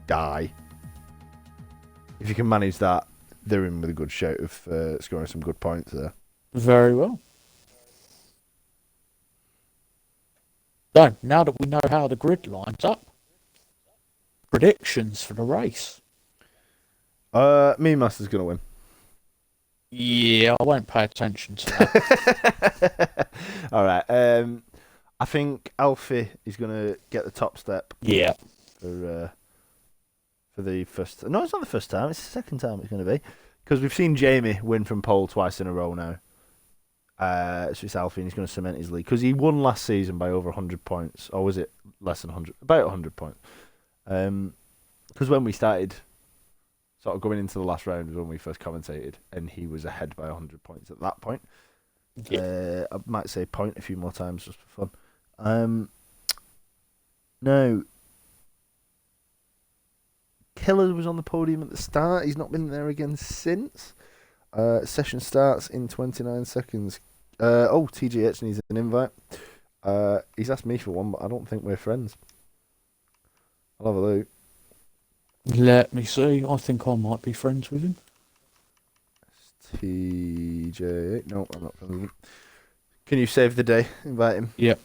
die. If you can manage that, they're in with a good shout of scoring some good points there. Very well. So, now that we know how the grid lines up, predictions for the race. Mean Master's going to win. Yeah, I won't pay attention to that. All right. I think Alfie is going to get the top step. Yeah. For the first... No, it's not the first time. It's the second time it's going to be. Because we've seen Jamie win from pole twice in a row now. So it's Alfie, and he's going to cement his lead. Because he won last season by over 100 points. Or was it less than 100? About 100 points. Because when we started sort of going into the last round was when we first commentated, and he was ahead by 100 points at that point. Yeah. I might say point a few more times just for fun. No. Killer was on the podium at the start. He's not been there again since. Session starts in 29 seconds. TGH needs an invite. He's asked me for one, but I don't think we're friends. I'll have a look. Let me see. I think I might be friends with him. TJ. No, I'm not friends with him. Can you save the day? Invite him. Yep.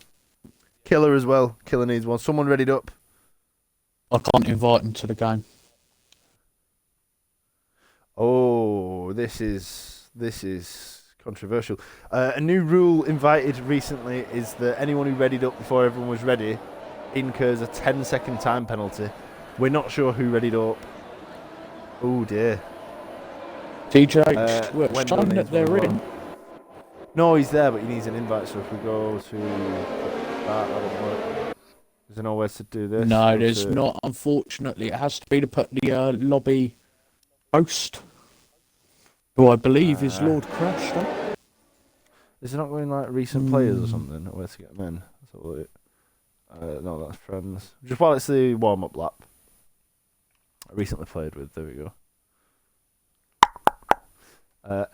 Killer as well. Killer needs one. Someone readied up. I can't invite him to the game. Oh, this is controversial. A new rule invited recently is that anyone who readied up before everyone was ready incurs a 10-second time penalty. We're not sure who readied up. Oh dear. TJ, well, showing that they're in. No, he's there, but he needs an invite. So if we go to that won't work. Is there nowhere to do this? No, there's not. Unfortunately, it has to be to put the lobby host, who I believe is Lord Crash. Though. Is it not going like recent players or something? Where to get them in? Let's have a look. No, that's friends. Just while it's the warm-up lap. I recently played with. There we go.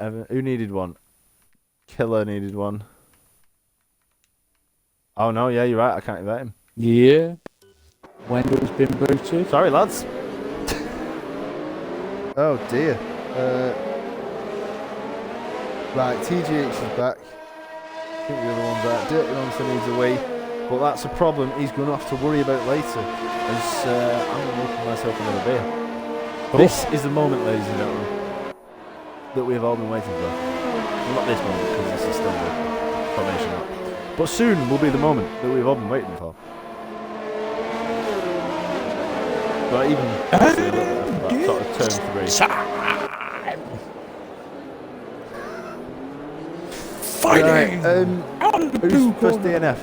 Evan, who needed one? Killer needed one. Oh no, yeah, you're right. I can't invite him. Yeah. Wendell's been booted. Sorry, lads. Oh dear. Right, TGH is back. I think the other one's out. Dirty Nonsense needs a wee. But that's a problem he's going to have to worry about later. As I'm going to open myself another beer. This is the moment, ladies and gentlemen, that we have all been waiting for. Well, not this moment, because this is still the formation lap. But soon will be the moment that we've all been waiting for. But even that sort of turn 3. Fighting! Right, who's first DNF?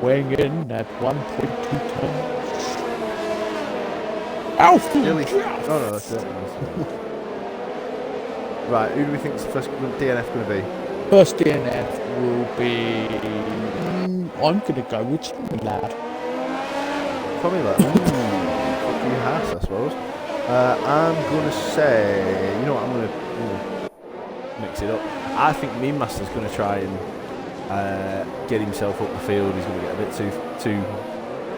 Weighing in at 1.2 tons. Alfie! Really? Oh no, that's it. Right, who do we think is the first DNF going to be? First DNF will be... I'm going to go with Tommy Lad. Tommy Lad? Fuck you, Haas, I suppose. I'm going to say... You know what, I'm going to mix it up. I think Mean Master's going to try and get himself up the field. He's going to get a bit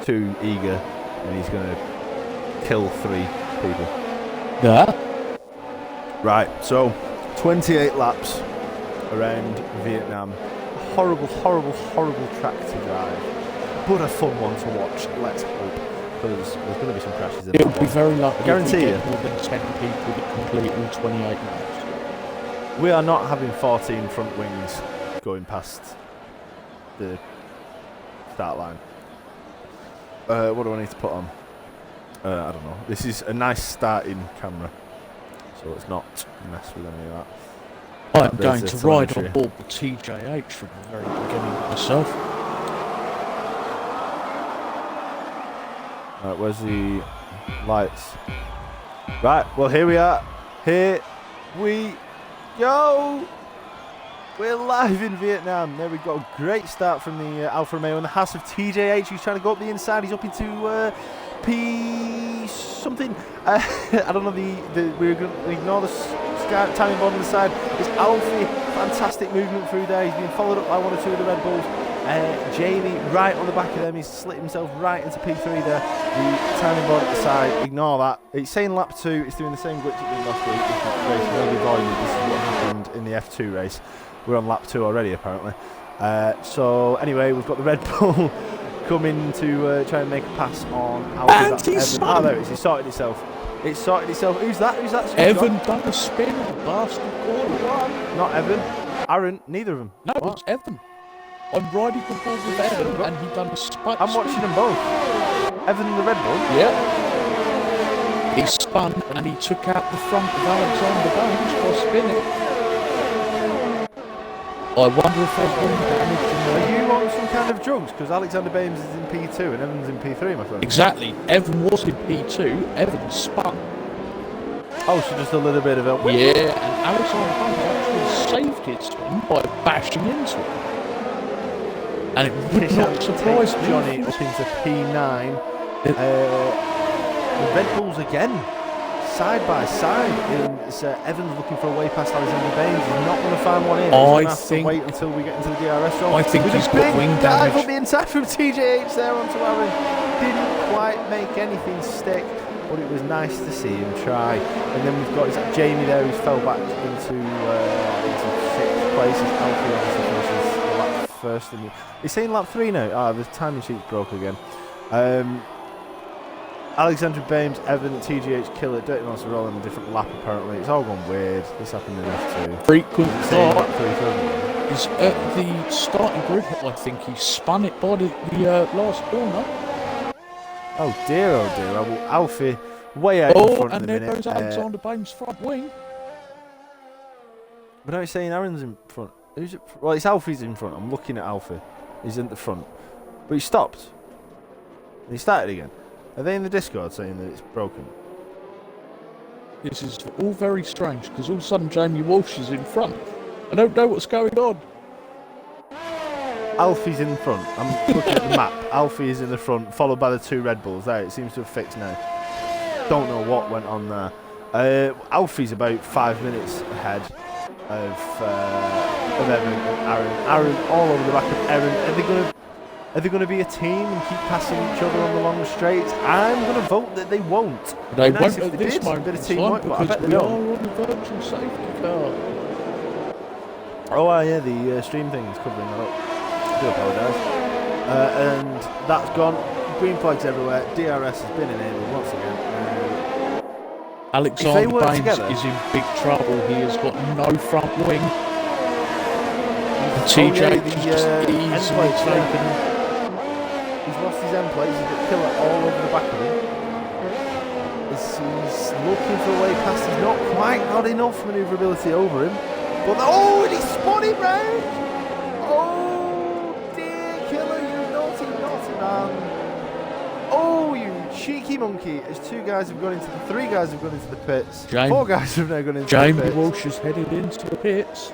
too eager, and he's going to kill 3 people. Yeah. Right, so 28 laps around Vietnam. Horrible track to drive, but a fun one to watch. Let's hope, because there's going to be some crashes in It'll be very lucky. Guarantee if we you. get more than 10 people that complete all 28 laps. We are not having 14 front wings going past the start line. What do I need to put on? I don't know. This is a nice starting camera, so let's not mess with any of that. I'm going to ride on board with TJH from the very beginning myself. Where's the Lights. Right, well, here we are. Here we go. We're live in Vietnam. There we go. Great start from the Alfa Romeo in the house of TJH. He's trying to go up the inside. He's up into P something. I don't know. We're going to ignore the timing board on the side. It's Alfie. Fantastic movement through there. He's been followed up by one or two of the Red Bulls. Jamie right on the back of them. He's slit himself right into P3 there. The timing board at the side. Ignore that. It's saying lap 2. It's doing the same glitch it did last week. This is what happened in the F2 race. We're on lap 2 already, apparently. So anyway, we've got the Red Bull coming to try and make a pass on Alfie. Oh, there it is. It sorted itself. It sorted itself. Who's that? Who's that? Evan done a spin. Bastard corner. Not Evan. Aaron. Neither of them. No, What? it's Evan. I'm riding the ball with Evan, and he done a spin. I'm watching them both. Evan and the Red Bull. Yeah. He spun and he took out the front of Alexander Baines for spinning. I wonder if there's wind damage in there. Are you on some kind of drugs? Because Alexander Baines is in P2 and Evan's in P3, my friend. Exactly. Evan was in P2. Evan spun. Oh, so just a little bit of a... Yeah, and Alexander Baines actually saved his spin by bashing into it. And it would not surprise me. Johnny up into P9. The Red Bulls again, side by side. Evans looking for a way past Alexander Baines. He's not going to find one in. He's going to have to wait until we get into the DRS zone. I think he's got wing damage. Up the inside from TJH there onto Aaron. Didn't quite make anything stick, but it was nice to see him try. And then we've got Jamie there who's fell back into 6th place. Alfie obviously finishes lap first. He's saying lap 3 now. The timing sheet's broke again. Alexander Baines, Evan, TGH, Killer, Dirty Monster all in a different lap apparently. It's all gone weird. This happened in F2. Frequent start. He's at the starting grid. I think he spun it by the last corner. Oh dear, oh dear. Well, Alfie way out in front and in the there minute. goes Alexander Baines' front wing. But now he's saying Aaron's in front. Who's it? Well, it's Alfie's in front. I'm looking at Alfie. He's in the front. But he stopped. And he started again. Are they in the Discord saying that it's broken? This is all very strange because all of a sudden Jamie Walsh is in front. I don't know what's going on. Alfie's in front. I'm looking at the map. Alfie is in the front, followed by the 2 Red Bulls. There, it seems to have fixed now. Don't know what went on there. Alfie's about 5 minutes ahead of Evan and Aaron. Aaron all over the back of Evan. Are they going to be a team and keep passing each other on the long straights? I'm going to vote that they won't. They nice won't if at they this did, moment a bit of in teamwork, time but I bet because they we don't. are on the virtual safety car. Oh, yeah, the stream thing is covering that up. I do apologise. And that's gone. Green flags everywhere. DRS has been enabled once again. Alexander Baines is in big trouble. He has got no front wing. TJ just easily taken. He's lost his end plates. He's got Killer all over the back of him. He's looking for a way past. He's not quite got enough manoeuvrability over him. But and he's spun him round. Oh dear, Killer, you naughty, naughty man. Oh, you cheeky monkey. As 2 guys have gone into the 3 guys have gone into the pits. 4 guys have now gone into the pits. Jamie Walsh has headed into the pits.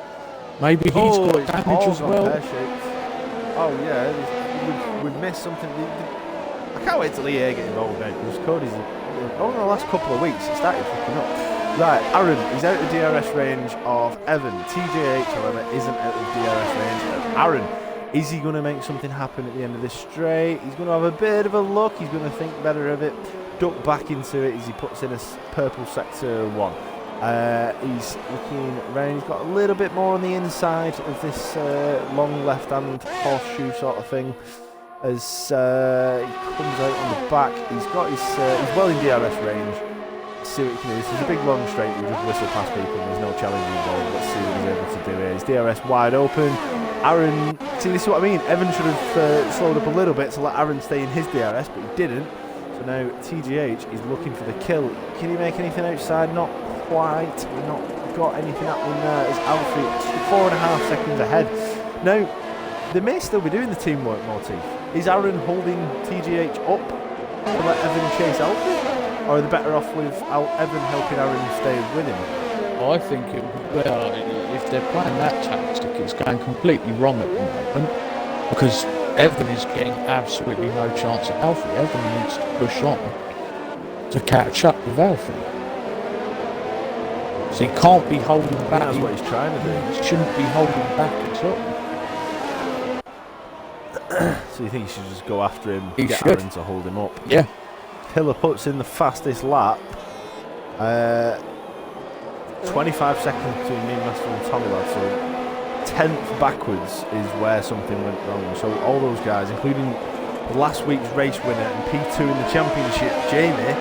Maybe he's got damage as well. Oh yeah, we've missed something. I can't wait till EA get involved now because Cody's over the last couple of weeks it started fucking up. Right, Aaron, he's out of DRS range of Evan. TJH, however, isn't out of DRS range of Aaron. Is he going to make something happen at the end of this straight? He's going to have a bit of a look. He's going to think better of it. Duck back into it as he puts in a purple sector 1. He's looking around. He's got a little bit more on the inside of this long left-hand horseshoe sort of thing. As he comes out on the back, he's got his. He's well in DRS range. Let's see what he can do. This is a big long straight. We just whistle past people. And there's no challenge involved. Let's see what he's able to do here. His DRS wide open. Aaron. See, this is what I mean. Evan should have slowed up a little bit to let Aaron stay in his DRS, but he didn't. So now TGH is looking for the kill. Can he make anything outside? Not quite. We've not got anything happening there as Alfie 4.5 seconds ahead. Now, they may still be doing the teamwork motif. Is Aaron holding TGH up to let Evan chase Alfie? Or are they better off without Evan helping Aaron stay with him? I think it would be better if they're playing that tactic. It's going completely wrong at the moment because Evan is getting absolutely no chance at Alfie. Evan needs to push on to catch up with Alfie. So he can't be holding back. That's what he's trying to do. He shouldn't be holding back at all. So you think he should just go after him, He get should. Aaron to hold him up? Yeah. Hiller puts in the fastest lap. 25 seconds between me, Master and Tommy Lad, so 10th backwards is where something went wrong. So all those guys, including last week's race winner and P2 in the championship, Jamie,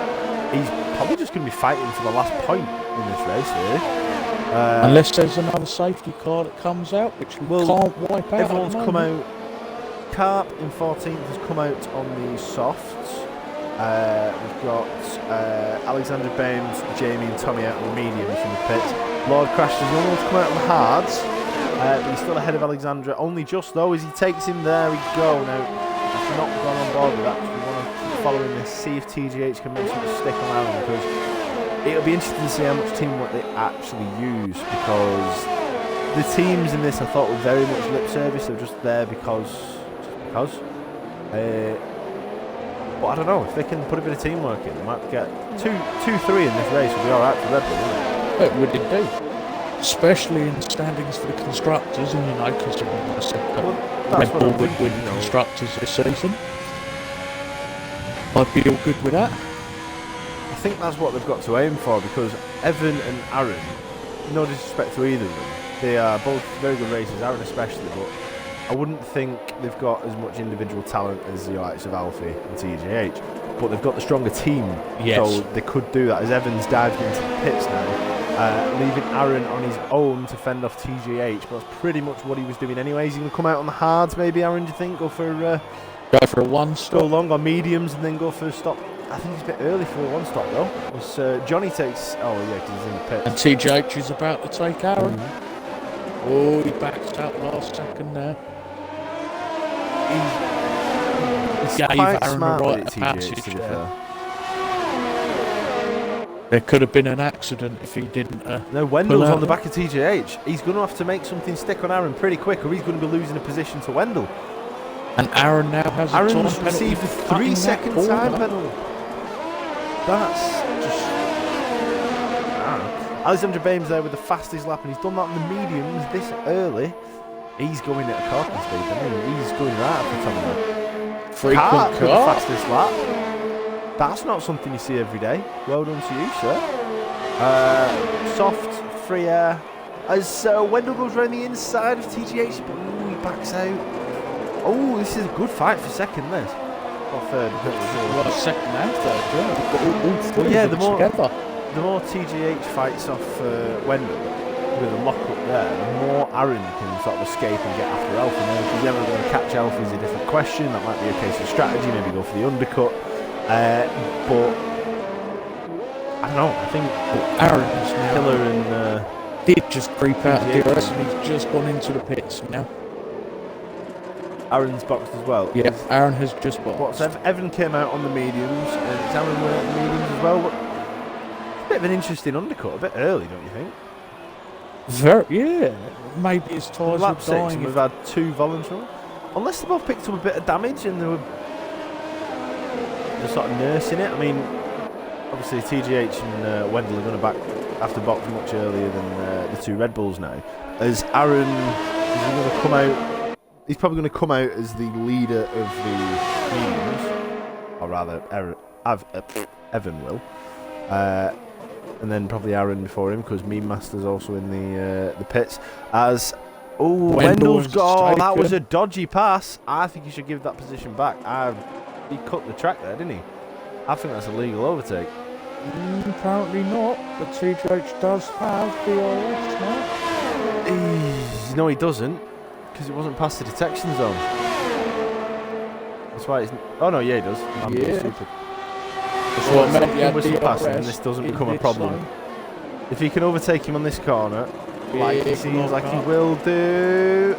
he's probably just going to be fighting for the last point in this race, really. Unless there's another safety car that comes out, which we can't wipe out. Everyone's come out. Carp in 14th has come out on the softs. We've got Alexander Baines, Jamie and Tommy out on the mediums from the pits. Lord Crash is the only one to come out on the hards, but he's still ahead of Alexandra. Only just though, as he takes him, there we go. Now, I've not gone on board with that because we want to keep following this, see if TGH can make something stick around, because it'll be interesting to see how much teamwork they actually use, because the teams in this I thought were very much lip service. They're just there because. But I don't know, if they can put a bit of teamwork in, they might get 2-3 in this race. Will be alright for Red Bull, wouldn't it? It would indeed. Especially in standings for the constructors, and because Red Bull would win constructors this season. I'd be all good with that. I think that's what they've got to aim for, because Evan and Aaron, no disrespect to either of them, they are both very good racers, Aaron especially, but I wouldn't think they've got as much individual talent as the likes of Alfie and TGH, but they've got the stronger team, so they could do that. As Evans dived into the pits now, leaving Aaron on his own to fend off TGH, but that's pretty much what he was doing anyway. He's going to come out on the hards, maybe, Aaron, do you think? Go for a one-stop. Go long on mediums and then go for a stop. I think it's a bit early for a one-stop, though. As, Johnny takes... Oh, yeah, because he's in the pits. And TGH is about to take Aaron. Mm-hmm. Oh, he backs out last second there. He's gave quite Aaron smart the right with it, TGH, to be fair. There could have been an accident if he didn't. No, Wendell's on the back of TGH. He's going to have to make something stick on Aaron pretty quick, or he's going to be losing a position to Wendell. And Aaron now has Aaron's a time received a 3-second time penalty. That's just... I don't know. Alexander Baines there with the fastest lap, and he's done that on the mediums this early. He's going at a corking speed, I mean, he's going right up the top of that. Carp with the fastest lap. That's not something you see every day. Well done to you, sir. Soft, free air. As Wendell goes around the inside of TGH, but he backs out. Oh, this is a good fight for second, this. Or third. Well, second and third, yeah. The more TGH fights off Wendell with a lock-up there, the more Aaron can sort of escape and get after Alpha. Now, if he's ever going to catch Alpha is a different question. That might be a case of strategy, maybe go for the undercut. But I don't know. I think Aaron's Hiller and did just creep out of DRS, and he's just gone into the pits now. Aaron's boxed as well. Yeah, Aaron has just boxed. Evan came out on the mediums, and Aaron went on the mediums as well. But it's a bit of an interesting undercut, a bit early, don't you think? Yeah. Maybe his tyres lap were 6, dying. and we've had 2 voluntary. Unless they both picked up a bit of damage and they're sort of nursing it. I mean, obviously TGH and Wendell are going to have to box much earlier than the 2 Red Bulls now. As Aaron is going to come out, he's probably going to come out as the leader of the mediums, or rather, Evan will. And then probably Aaron before him, because Meme Master's also in the pits. As Wendell's gone. That was a dodgy pass. I think he should give that position back. He cut the track there, didn't he? I think that's a legal overtake. Apparently not, but TGH does have DRS now. No, he doesn't, because it wasn't past the detection zone. That's why it's... Oh no, yeah, he does. I'm being stupid. And this doesn't become a problem. If he can overtake him on this corner, like it seems like he will do,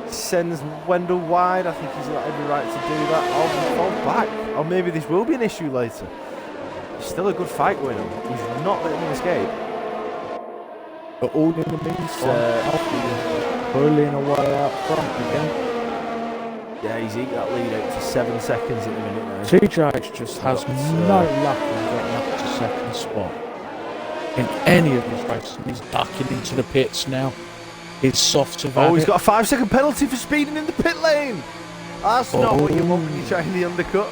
sends Wendell wide. I think he's got every right to do that. Or fall back, or maybe this will be an issue later. Still a good fight going on. He's not letting him escape. But all in the meantime, Alfie pulling away out front again. Yeah, he's eked that lead out to 7 seconds at the minute now. TJH just has no luck in getting up to second spot in any of his races. He's ducking into the pits now. His softs have had he's it. got a 5-second penalty for speeding in the pit lane. That's not what you want when you're trying the undercut.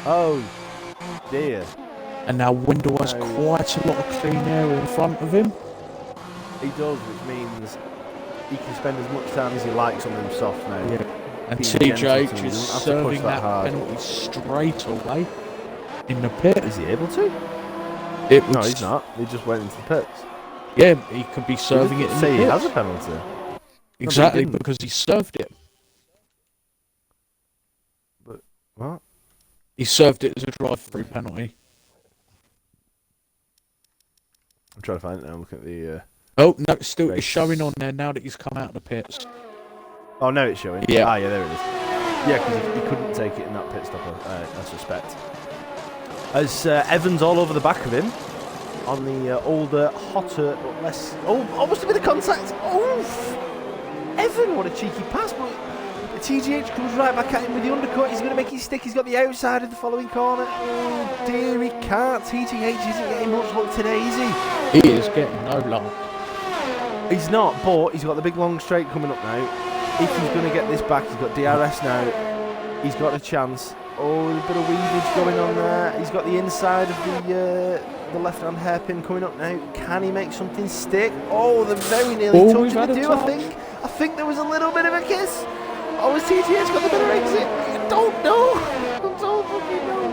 Oh dear. And now Wendell has quite a lot of clean air in front of him. He does, which means he can spend as much time as he likes on them soft now. Yeah. And Being gentle to TJH him, is he doesn't have to serving push that hard. penalty straight away in the pit. Is he able to? No, he's not. He just went into the pits. Yeah, he could be serving it in the Say he pits. has a penalty. Exactly, No, because he served it. But what? He served it as a drive-through penalty. I'm trying to find it now. Look at the. Oh no, it's still race. it's showing on there now that he's come out of the pits. Oh no, it's showing. Yeah. Ah, yeah, there it is. Yeah, because he couldn't take it in that pit stop. I suspect. As Evans all over the back of him on the older, hotter, but less. Oh, almost a bit of contact. Oof! Evan, what a cheeky pass, but TGH comes right back at him with the undercut. He's going to make it stick. He's got the outside of the following corner. Oh dear, he can't. TGH isn't getting much luck today, is he? He is getting no luck. He's not, but he's got the big long straight coming up now. If he's going to get this back, he's got DRS now. He's got a chance. Oh, a bit of weavage going on there. He's got the inside of the left-hand hairpin coming up now. Can he make something stick? Oh, they're very nearly touching the do, I think. I think there was a little bit of a kiss. Oh, has TGH got the better exit? I don't know. I don't fucking know.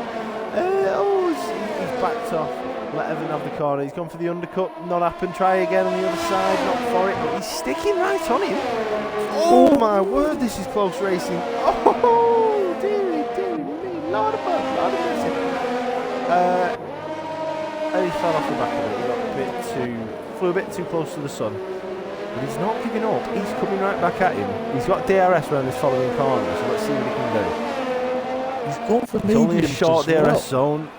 He's backed off. Let Evan have the corner. He's gone for the undercut. Not happened. Try again on the other side. Not for it. But he's sticking right on him. Oh my word, this is close racing. Oh, dearie me. Lord above. Lord mercy. And he fell off the back of it. He got flew a bit too close to the sun. But he's not giving up. He's coming right back at him. He's got DRS around this following corner, so let's see what he can do. He's gone for It's only a short DRS well. zone.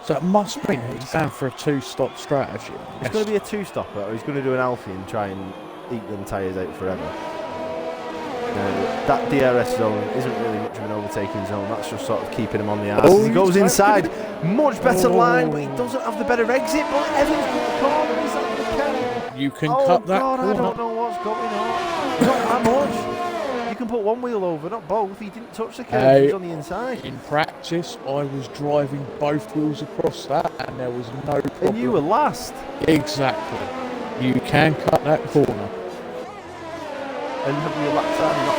So it must mean he's going for a two-stop strategy. It's going to be a two-stopper, or he's going to do an Alfie and try and eat them tyres out forever. That DRS zone isn't really much of an overtaking zone. That's just sort of keeping him on the arse. He goes inside. Much better line, but he doesn't have the better exit. But Evans got the corner. He's on the can. You can cut that God, corner. I don't know what's going on. Not that much. You can put one wheel over, not both. He didn't touch the curb. He was on the inside. In practice, I was driving both wheels across that, and there was no problem. And you were last. Exactly. You can cut that corner. And have your lap time not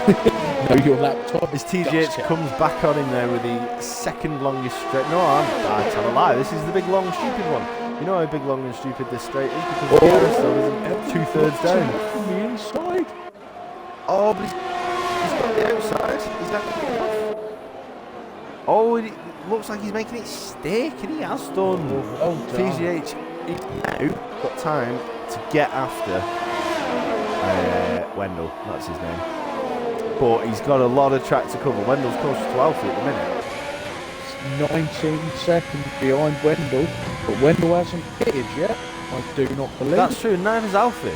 moving. No, your laptop. As TGH comes back on him there with the second longest straight. No, I tell a lie. This is the big, long, stupid one. You know how big, long, and stupid this straight is? Because the DRS zone isn't 2/3 down. From the inside. Oh, but he's got the outside. He's not getting enough. Oh, it looks like he's making it stick, and he has done. Well done. TGH, he's now got time to get after Wendell. That's his name. But he's got a lot of track to cover. Wendell's closer to Alfie at the minute. 19 seconds behind Wendell, but Wendell hasn't pitted yet. I do not believe. That's true. Neither's Alfie.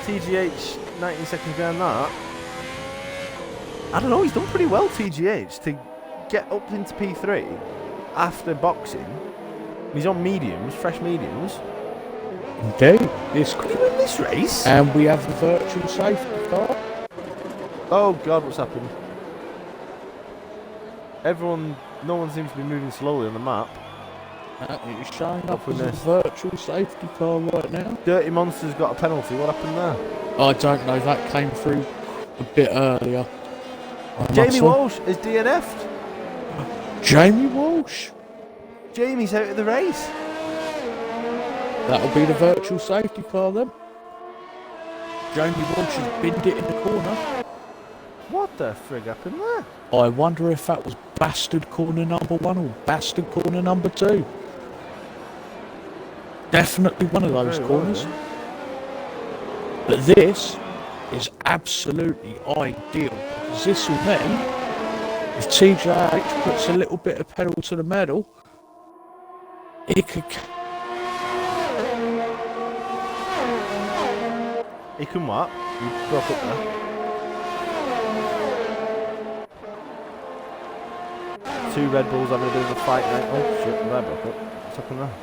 TGH 19 seconds behind that. I don't know. He's done pretty well, TGH, to get up into P3 after boxing. He's on mediums, fresh mediums. Indeed. Could he win this race? And we have the virtual safety car. Oh God, what's happened? No one seems to be moving slowly on the map. It's showing up as a Goodness. virtual safety car right now. Dirty Monster's got a penalty. What happened there? I don't know, that came through a bit earlier. Jamie Walsh is DNF'd. Jamie Walsh? Jamie's out of the race. That'll be the virtual safety car then. Jamie Walsh has binned it in the corner. What the frig happened there? I wonder if that was bastard corner number 1 or bastard corner number 2. Definitely one of those Very corners. well, But this is absolutely ideal, because this will mean If TJH puts a little bit of pedal to the metal, he could. He can what? You broke up there. Two Red Bulls having a bit of a fight now. Oh shit, I broke up. What's happened there?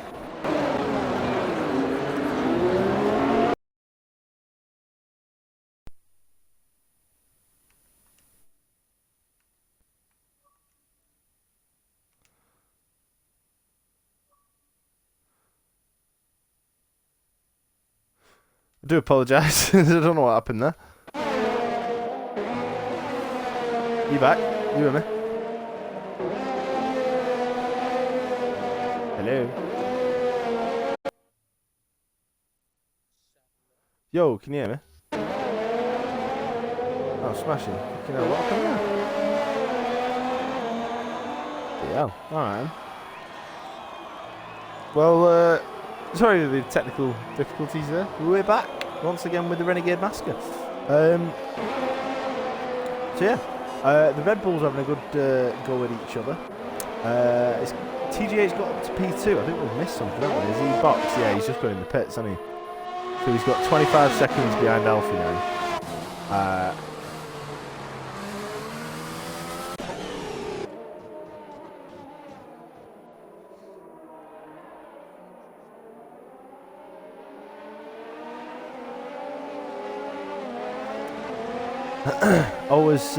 I do apologise. I don't know what happened there. You back? You with me? Hello? Yo, can you hear me? Oh, smashing. Fucking hell, what happened there? Yeah, alright. Well, sorry for the technical difficulties there. We're back once again with the Renegade Masker. So yeah, the Red Bulls having a good go at each other. TGA's got up to P2. I think we've missed something, haven't we? Is he boxed? Yeah, he's just got in the pits, hasn't he? So he's got 25 seconds behind Alfie now. Always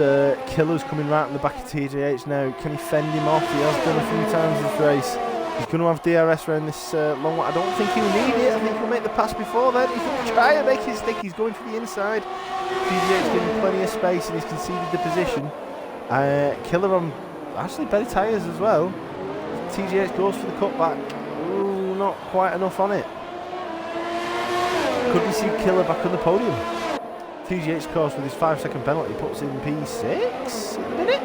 Killer's coming right in the back of TJH now. Can he fend him off? He has done a few times this race. He's going to have DRS around this long one. I don't think he'll need it. I think he'll make the pass before then. He's going to try and make his stick. He's going for the inside. TJH's giving plenty of space and he's conceded the position. Killer on actually better tyres as well. TJH goes for the cutback. Ooh, not quite enough on it. Could we see Killer back on the podium? TGH course with his 5-second penalty puts in P6 at the minute.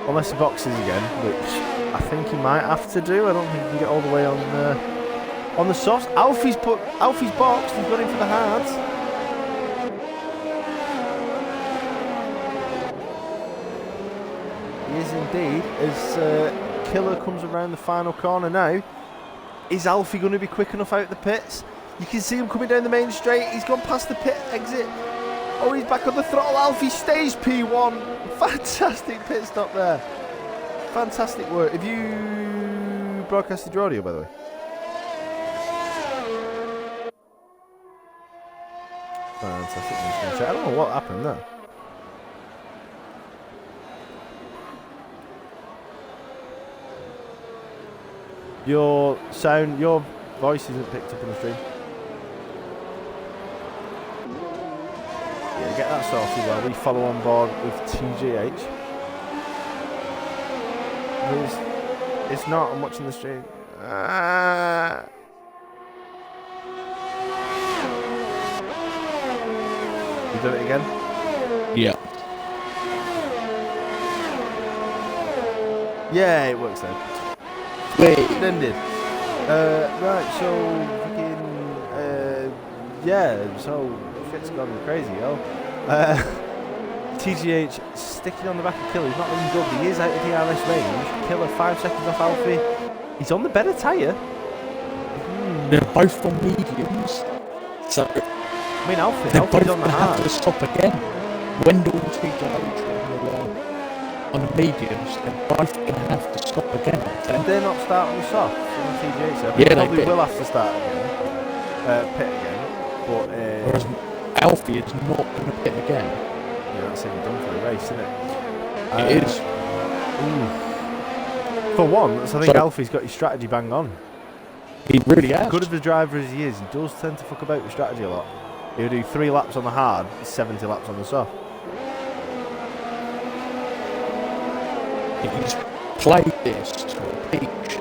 Unless he boxes again, which I think he might have to do. I don't think he can get all the way on the softs. Alfie's boxed. He's got him for the hards. He is indeed. As Killer comes around the final corner now, is Alfie going to be quick enough out the pits? You can see him coming down the main straight. He's gone past the pit exit. Oh, he's back on the throttle. Alfie stays P1. Fantastic pit stop there. Fantastic work. Have you broadcasted your audio, by the way? Fantastic. I'm just gonna check. I don't know what happened there. Your sound, your voice isn't picked up on the stream. Yeah, get that sorted while we follow on board with TGH. It's not, I'm watching the stream. You done it again? Yeah. Yeah, it works then. Wait. Splendid. Right, so fucking yeah, so shit's gone crazy, yo. TGH sticking on the back of Killer. He's not looking good. He is out of DRS range. Killer 5 seconds off Alfie. He's on the better tyre. They're both on mediums, so I mean, Alfie's both on the have hard. to stop again. Wendell and TJH on the mediums, they're both going to have to stop again. And they're not starting the soft. TGH said. Yeah, They probably they will have to start again. Pit again. But whereas Alfie is not going to pit again. yeah, that's him done for the race, isn't it? It is. Ooh. For once, I think Alfie's got his strategy bang on. He really has. Good of a driver as he is, he does tend to fuck about with strategy a lot. He'll do 3 laps on the hard, 70 laps on the soft. He's played this to a peach.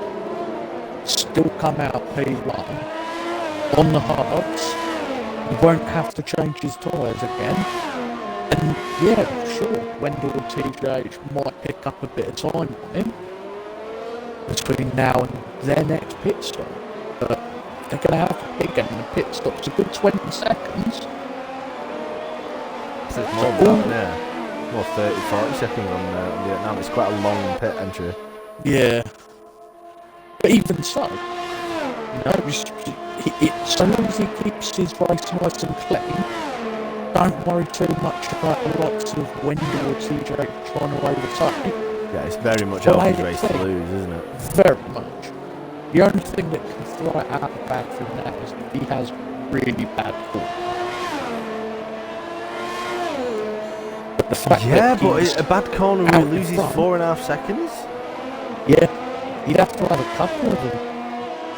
Still come out P1 on the hards. He won't have to change his tyres again. And yeah, sure, Wendell and TJH might pick up a bit of time on him between now and their next pit stop. But they're going to have to pick, and the pit stop's a good 20 seconds. it's more than that, yeah. More 30, 40 seconds on the Vietnam. It's quite a long pit entry. Yeah. But even so, so long as he keeps his race nice and clean, don't worry too much about the likes of Wendell or TJ trying to overtake. Yeah, it's very much Alfie's race to lose, isn't it? Very much. The only thing that can throw it out the bag from that is if he has really bad form. But the fact but a bad corner where he loses 4.5 seconds? Yeah, he'd have to have a couple of them.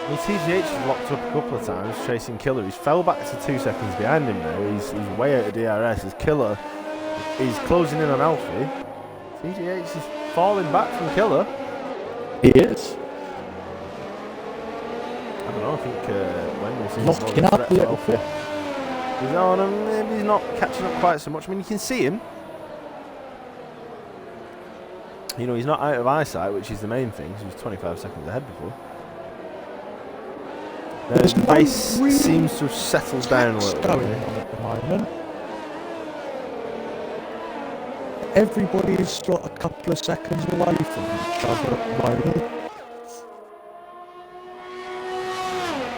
I mean, TGH has locked up a couple of times chasing Killer. He's fell back to 2 seconds behind him now. He's way out of DRS. As Killer is closing in on Alfie. TGH is falling back from Killer. He is. I don't know, I think Wendell seems locking up a little bit. Maybe he's not catching up quite so much. I mean, you can see him. You know, he's not out of eyesight, which is the main thing. He was 25 seconds ahead before. The race seems to have settled down a little bit. Going on at the moment. Everybody is sort of a couple of seconds away from each other at the moment.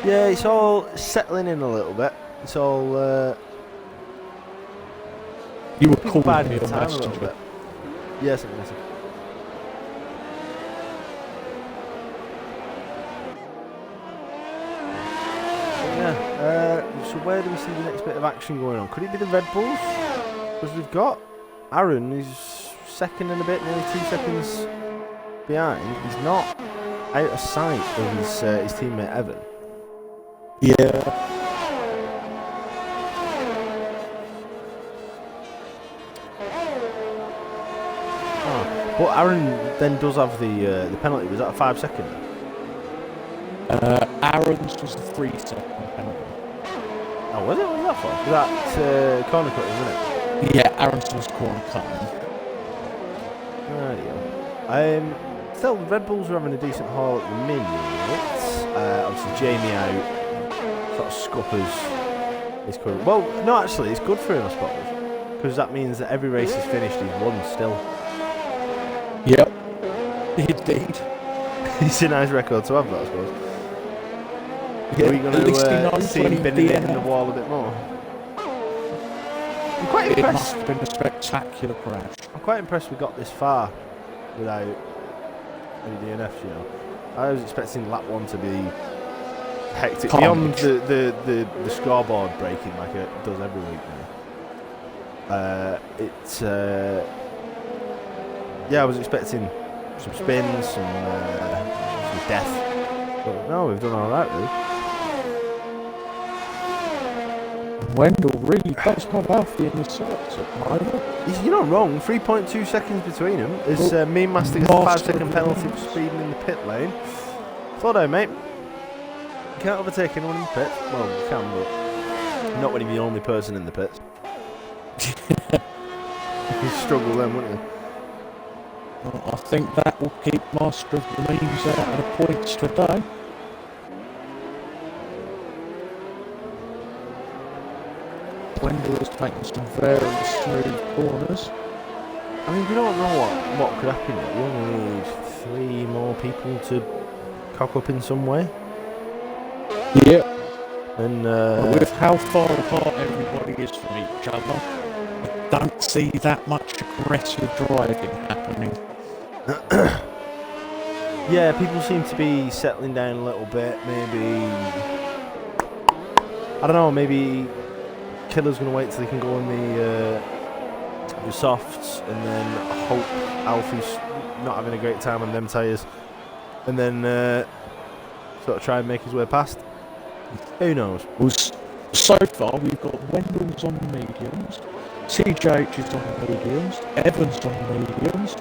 Yeah, it's all settling in a little bit. It's all. You were calling biding me the a time a little messenger. bit. Yes, I'm missing. So where do we see the next bit of action going on? Could it be the Red Bulls? Because we've got Aaron, who's second and a bit, nearly 2 seconds behind. He's not out of sight of his teammate Evan. Yeah. But Aaron then does have the penalty. Was that a 5 second? Aaron's was the 3 second penalty. Oh, was it? What was that for? Was that corner cut, wasn't it? Yeah, Aaron's was corner cutting. Still, the Red Bulls are having a decent haul at the minute. Obviously, Jamie out, sort of scuppers his career. Well, no, actually, it's good for him, I suppose, because that means that every race he's finished, he's won still. Yep, indeed. It's a nice record to have, that, I suppose. Yeah, Are we going to see him bending it in the wall a bit more? I'm quite impressed. It must have been a spectacular crash. I'm quite impressed we got this far without any DNFs, you know. I was expecting lap 1 to be hectic. Carnage. Beyond the scoreboard breaking like it does every week now. I was expecting some spins, some death. But no, we've done alright really. Wendell really does have Alfie in the sights at the moment. You're not wrong, 3.2 seconds between them. As Mean Master gets a 5 second penalty for speeding in the pit lane. Slow down, mate. You can't overtake anyone in the pits. Well, you can, but not when you're the only person in the pits. You'd struggle then, wouldn't you? Well, I think that will keep Master of the Memes out of the points today. Wendell has taken some very smooth corners. I mean, we don't know what could happen yet. We only need 3 more people to cock up in some way. Yeah. And with how far apart everybody is from each other, I don't see that much aggressive driving happening. yeah, people seem to be settling down a little bit. Maybe, I don't know, maybe Killer's going to wait till he can go on the softs and then hope Alfie's not having a great time on them tyres and then sort of try and make his way past. Who knows? Well, so far we've got Wendell's on mediums, TJH is on mediums, Evans on mediums,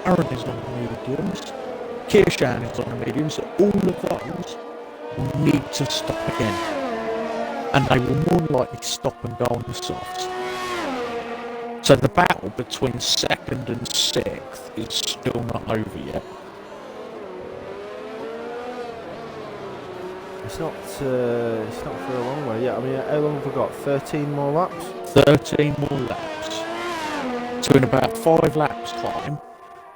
Aaron is on mediums, Kirshan is on mediums. All of those will need to stop again. And they will more likely stop and go on the softs. So the battle between 2nd and 6th is still not over yet. It's not for a long way yet. I mean, how long have we got? 13 more laps? 13 more laps. So in about 5 laps time,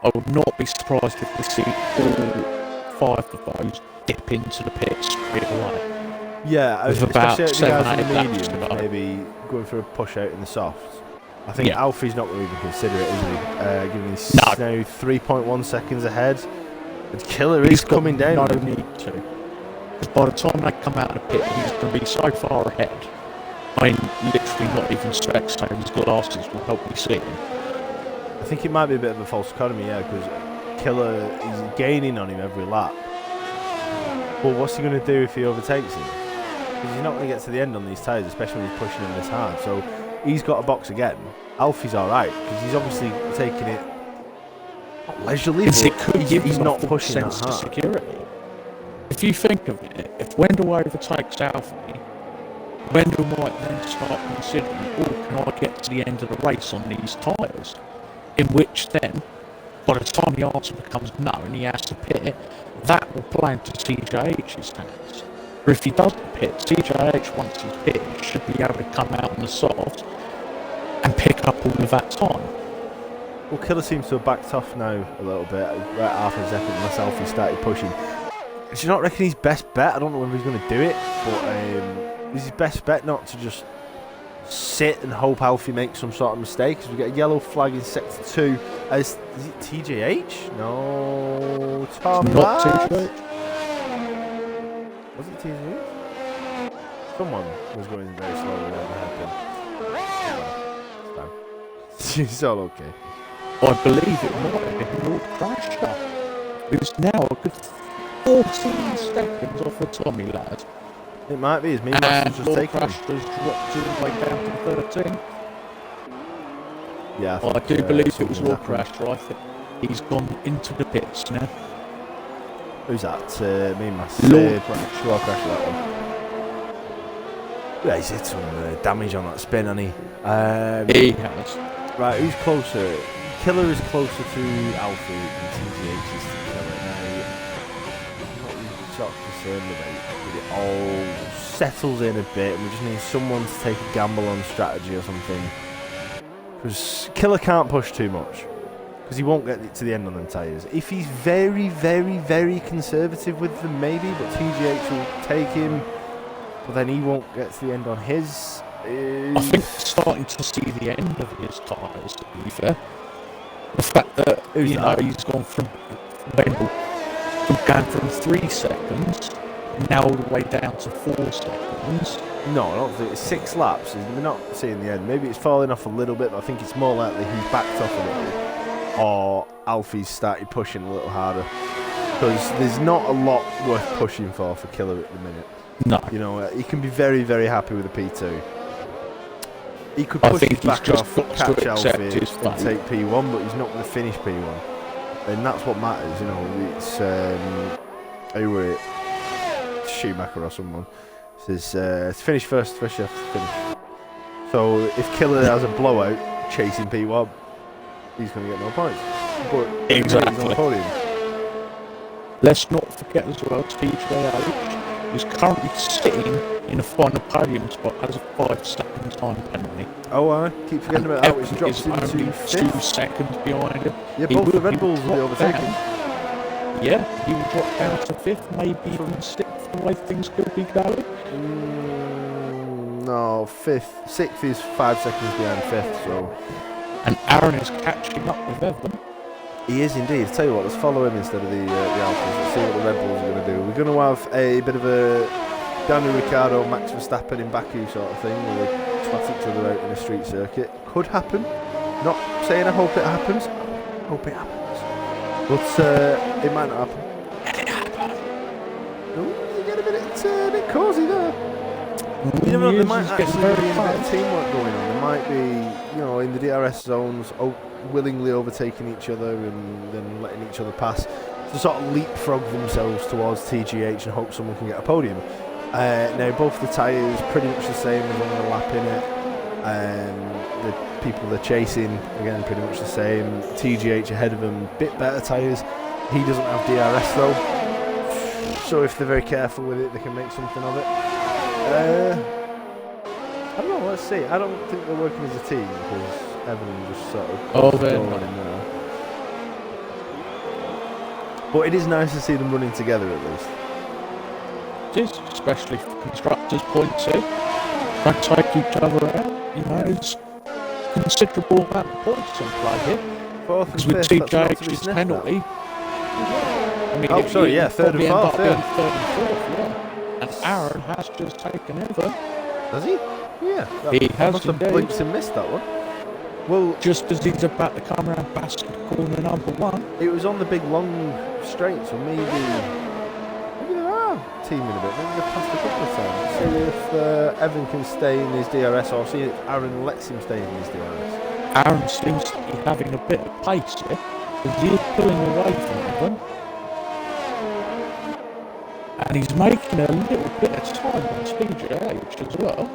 I would not be surprised if we see all 5 of those dip into the pits straight away. Yeah, With about especially the guys in 7-8 the laps medium, to go. maybe going for a push out in the softs. I think Yeah. Alfie's not going to even consider it, is he? Given he's No. now 3.1 seconds ahead. The killer is coming down. No need to. Because by the time they come out of the pit, he's going to be so far ahead. I mean, literally not even specs, so his glasses will help me see him. I think it might be a bit of a false economy, yeah, because Killer is gaining on him every lap. Well, what's he going to do if he overtakes him? Because he's not going to get to the end on these tyres, especially when he's pushing him this hard. So he's got a box again. Alfie's alright, because he's obviously taking it not leisurely, but he's not pushing that hard. Security. If you think of it, if Wendell overtakes Alfie, Wendell might then start considering, oh, can I get to the end of the race on these tyres? In which then, by the time the answer becomes no and he has to pit, that will play into TJH's hands. But if he doesn't pit, TJH, once he's pitted, should be able to come out on the soft and pick up all of that time. Well, Killer seems to have backed off now a little bit, right half a second, unless Alfie started pushing. Do you not reckon his best bet? I don't know whether he's going to do it, but is his best bet not to just sit and hope Alfie makes some sort of mistake? Because we get a yellow flag in sector 2. Is it TJH? No, Tommy Not Ladd? TJH. Was it TJH? Someone was going very slowly down the hairpin. It's all okay. I believe it might have been Lord Crasher, who's now a good 14 seconds off of Tommy Ladd. It might be. His mean And just Lord taking him. Crasher's dropped all the way down to 13. Yeah, I do believe it was something Lord happened. Crasher. I think he's gone into the pits now. Who's that? Me and Lord Crash. Lord Crash, that one. Yeah, he's hit some damage on that spin, hasn't he? He has. Right, who's closer? Killer is closer to Alfie than TGH is to Killer. Now, I'm not really shocked concerned about it, but it all settles in a bit, and we just need someone to take a gamble on strategy or something. Because Killer can't push too much, because he won't get it to the end on them tyres. If he's very, very, very conservative with them, maybe, but TGH will take him, but then he won't get to the end on his. I think we're starting to see the end of his tyres, to be fair. The fact that, Who's you know, that? he's gone from Wendell, from going from 3 seconds, now all the way down to 4 seconds. No, I don't think it's 6 laps. We're not seeing the end. Maybe it's falling off a little bit, but I think it's more likely he's backed off a little, or Alfie's started pushing a little harder. Because there's not a lot worth pushing for Killer at the minute. No. You know, he can be very, very happy with the P2. He could I push think his back he's just off, got to catch accept Alfie his and fate. take P1, but he's not going to finish P1. And that's what matters, you know. It's, who were it? Schumacher or someone. Says, to finish first you have to finish. So if Killer has a blowout chasing P1, he's going to get no points. But Exactly. he's on the podium. Let's not forget as well, TJH is currently sitting in a final podium spot as a 5-second time penalty. Oh, I keep forgetting about that, which Evan drops is into only 2 5th. seconds behind him. Yeah, He both the will- Red he Bulls will be drop overtaken. down. Yeah, he will drop down to 5th, maybe even 6th, the way things could be going. No, 6th is 5 seconds behind 5th, so And Aaron is catching up with Evan. he is indeed. Tell you what, let's follow him instead of the Alphas. Let's see what the Red Bulls are going to do. We're going to have a bit of a Daniel Ricciardo, Max Verstappen in Baku sort of thing, where they twat each other out in a street circuit. Could happen. Not saying I hope it happens. Hope it happens. But it might not happen. Oh, you get a bit cosy there. You never know, there might actually be a bit of teamwork going on. There might be, you know, in the DRS zones, willingly overtaking each other and then letting each other pass to sort of leapfrog themselves towards TGH and hope someone can get a podium. Now, both the tyres pretty much the same, there's only a lap in it. The people they're chasing, again, pretty much the same. TGH ahead of them, bit better tyres. He doesn't have DRS though. So if they're very careful with it, they can make something of it. I don't know, let's see. I don't think they're working as a team because Evan just sort of Oh, going they're in not. there. But it is nice to see them running together at least. It is, especially from constructors' point of view. Don't take each other out. You know, it's considerable amount of points in play here. Fourth Because and with fifth, that's not to be TJH's sniffed penalty, I mean, Oh, sorry, yeah, it'd third and probably end fourth, up being yeah. third and fourth, yeah. And Aaron has just taken over. Has he? Yeah. He I has must have indeed. blinked and missed that one. Well, Just as he's about to come around Bastard corner number 1. it was on the big long straight, so maybe they are teaming a bit. Maybe they've passed a couple of times. See if Evan can stay in his DRS, or see if Aaron lets him stay in his DRS. Aaron seems to be having a bit of pace here, because he is pulling away from Evan. And he's making a little bit of time on PGH as well.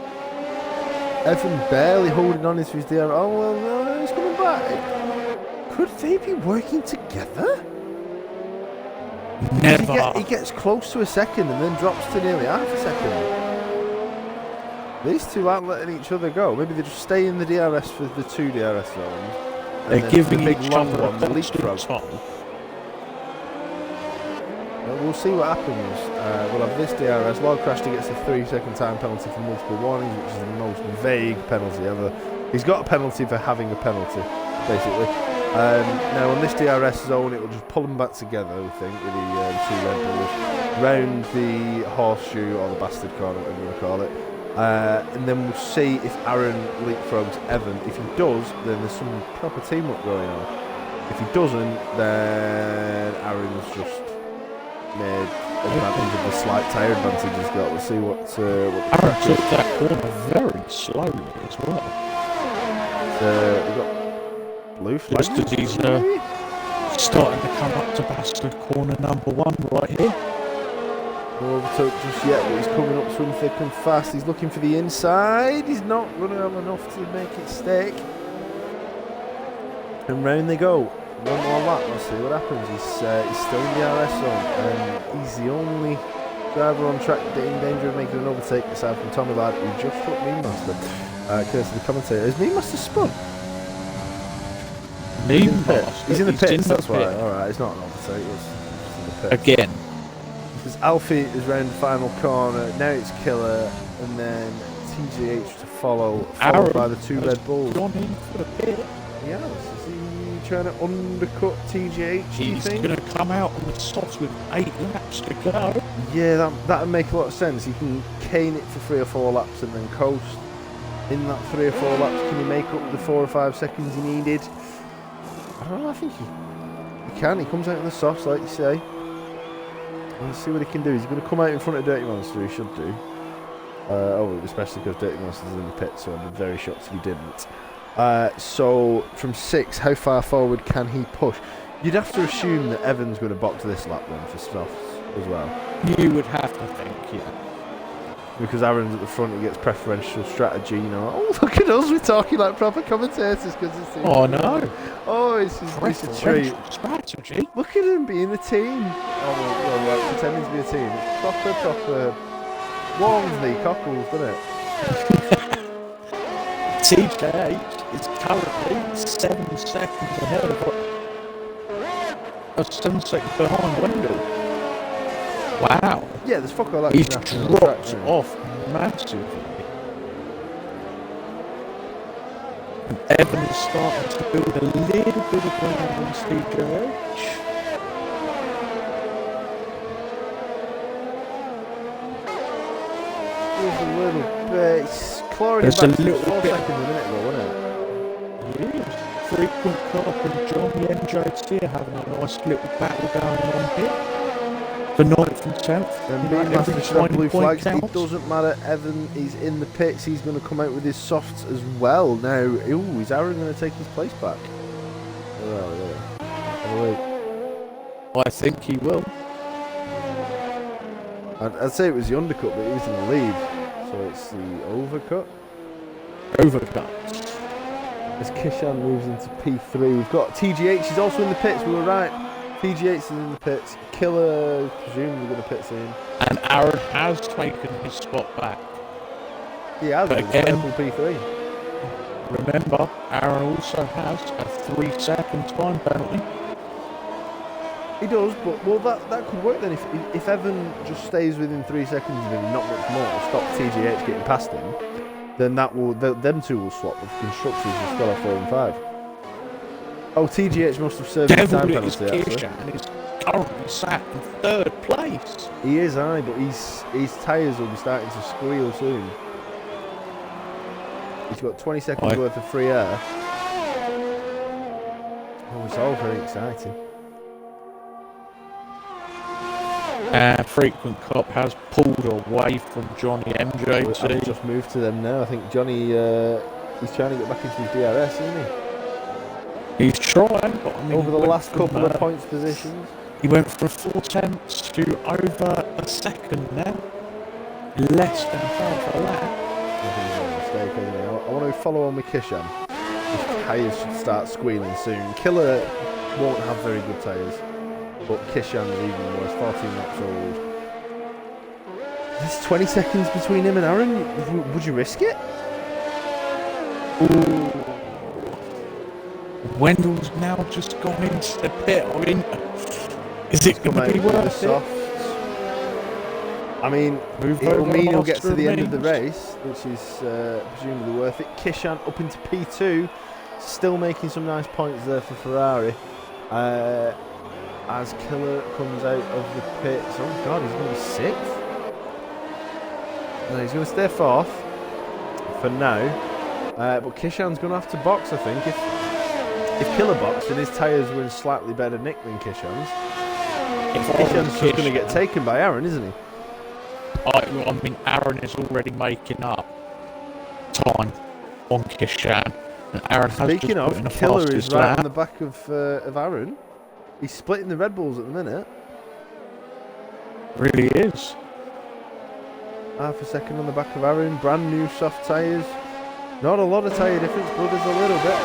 Evan barely holding on to his DRS. Oh, well, no, he's coming back. Could they be working together? Never. He gets close to a second and then drops to nearly half a second. These two aren't letting each other go. Maybe they just stay in the DRS for the 2 DRS zones. They're giving the big each long other one, a the constant leapfrog. time. We'll see what happens. We'll have this DRS. Lord Crashter gets a 3-second time penalty for multiple warnings, which is the most vague penalty ever. He's got a penalty for having a penalty, basically. Now on this DRS zone, it will just pull them back together, I think, with the 2 Red Bulls, round the horseshoe, or the bastard corner, whatever you want to call it. And then we'll see if Aaron leapfrogs Evan. If he does, then there's some proper teamwork going on. If he doesn't, then Aaron's just made advantage of the slight tyre advantage he's got. We'll see what Aaron took that corner very slowly as well. we've got blue flag. Just as he's starting to come up to Bastard corner number 1 right here. No overtook just yet, but he's coming up to him thick and fast. He's looking for the inside. He's not going to have enough to make it stick. And round they go. One more lap. Let's see what happens. He's still in the RS zone, and he's the only driver on track in danger of making an overtake aside from Tommy Ladd, who just took Mean Master. Courtesy the commentator. Is Mean Master spun? Mean Master. He's in the pits. That's why. All right. It's not an overtake. It's in the pits. Again. Because Alfie is round the final corner. Now it's Killer, and then TGH to follow, followed by the 2 Red Bulls. Gone in for the pit. Yes. Is he trying to undercut TGH? He's going to come out on the softs with 8 laps to go. Yeah, that would make a lot of sense. You can cane it for 3 or 4 laps and then coast. In that 3 or 4 laps, can you make up the 4 or 5 seconds you needed? I don't know. I think he can. He comes out on the softs, like you say. Let's see what he can do. He's going to come out in front of Dirty Monster. He should do. Especially because Dirty Monster's in the pit, so I'd be very shocked if he didn't. So from 6, how far forward can he push? You'd have to assume that Evan's going to box this lap then for softs as well. You would have to think, yeah. Because Aaron's at the front, he gets preferential strategy, you know. Oh, look at us, we're talking like proper commentators because it's the Oh no! Oh, it's a treat. Strategy. Look at him being the team. Oh, well, pretending to be a team. It's proper Walmsley cockles, doesn't it? TJH is currently 7 seconds ahead of 7 seconds behind Wendell. Wow. Yeah, there's fuck all that. He's dropped off massively. And Evan is starting to build a little bit of ground on TJH. There's a little bit. It's clawing There's back a little 4 bit. seconds a minute ago, wasn't it? Yes. Frequent Cop and Johnny NJT having a nice little battle going on here. The 9th and 10th. And you know, being master every should have tiny blue point flags. It counts. doesn't matter. Evan is in the pits. He's going to come out with his softs as well. Now, ooh, is Aaron going to take his place back? Oh, I think he will. I'd say it was the undercut, but he was in the lead. So it's the overcut. Overcut. As Kishan moves into P3, we've got TGH. He's also in the pits. We were right. TGH is in the pits. Killer is presumably going to pit soon. And Aaron has taken his spot back. He has. But It's again- purple P3. Remember, Aaron also has a 3-second time penalty. He does, but well, that could work then. If Evan just stays within 3 seconds of him, not much more, stop TGH getting past him, then them two will swap. The constructors will still have 4 and 5. Oh, TGH must have served his time penalty. Actually, he's currently sat in 3rd place. He is, but his tyres will be starting to squeal soon. He's got 20 seconds worth of free air. Oh, it's all very exciting. Frequent Cup has pulled away from Johnny MJT. I've just moved to them now. I think Johnny, he's trying to get back into his DRS, isn't he? He's trying, but I mean, over the last couple of points positions. He went from 4 tenths to over a second now. Less than half a lap. I think he's made a mistake, hasn't he? I want to follow on with Kishan. His tyres should start squealing soon. Killer won't have very good tyres. But Kishan's even worse, 14 laps old. There's 20 seconds between him and Aaron. Would you risk it? Ooh. Wendell's now just gone into the pit. I mean, is it going to be worth it? I mean, it'll mean he'll get to the end of the race, which is presumably worth it. Kishan up into P2, still making some nice points there for Ferrari. As Killer comes out of the pits. Oh God, he's going to be 6th. No, he's going to stay 4th for now. But Kishan's going to have to box, I think. If Killer boxed and his tyres were in slightly better nick than Kishan's, Kishan's just going to get taken by Aaron, isn't he? I mean, Aaron is already making up time on Kishan. And Aaron Speaking has of, Killer is right on the back of Aaron. He's splitting the Red Bulls at the minute. Really is. Half a second on the back of Aaron. Brand new soft tyres. Not a lot of tyre difference, but there's a little bit.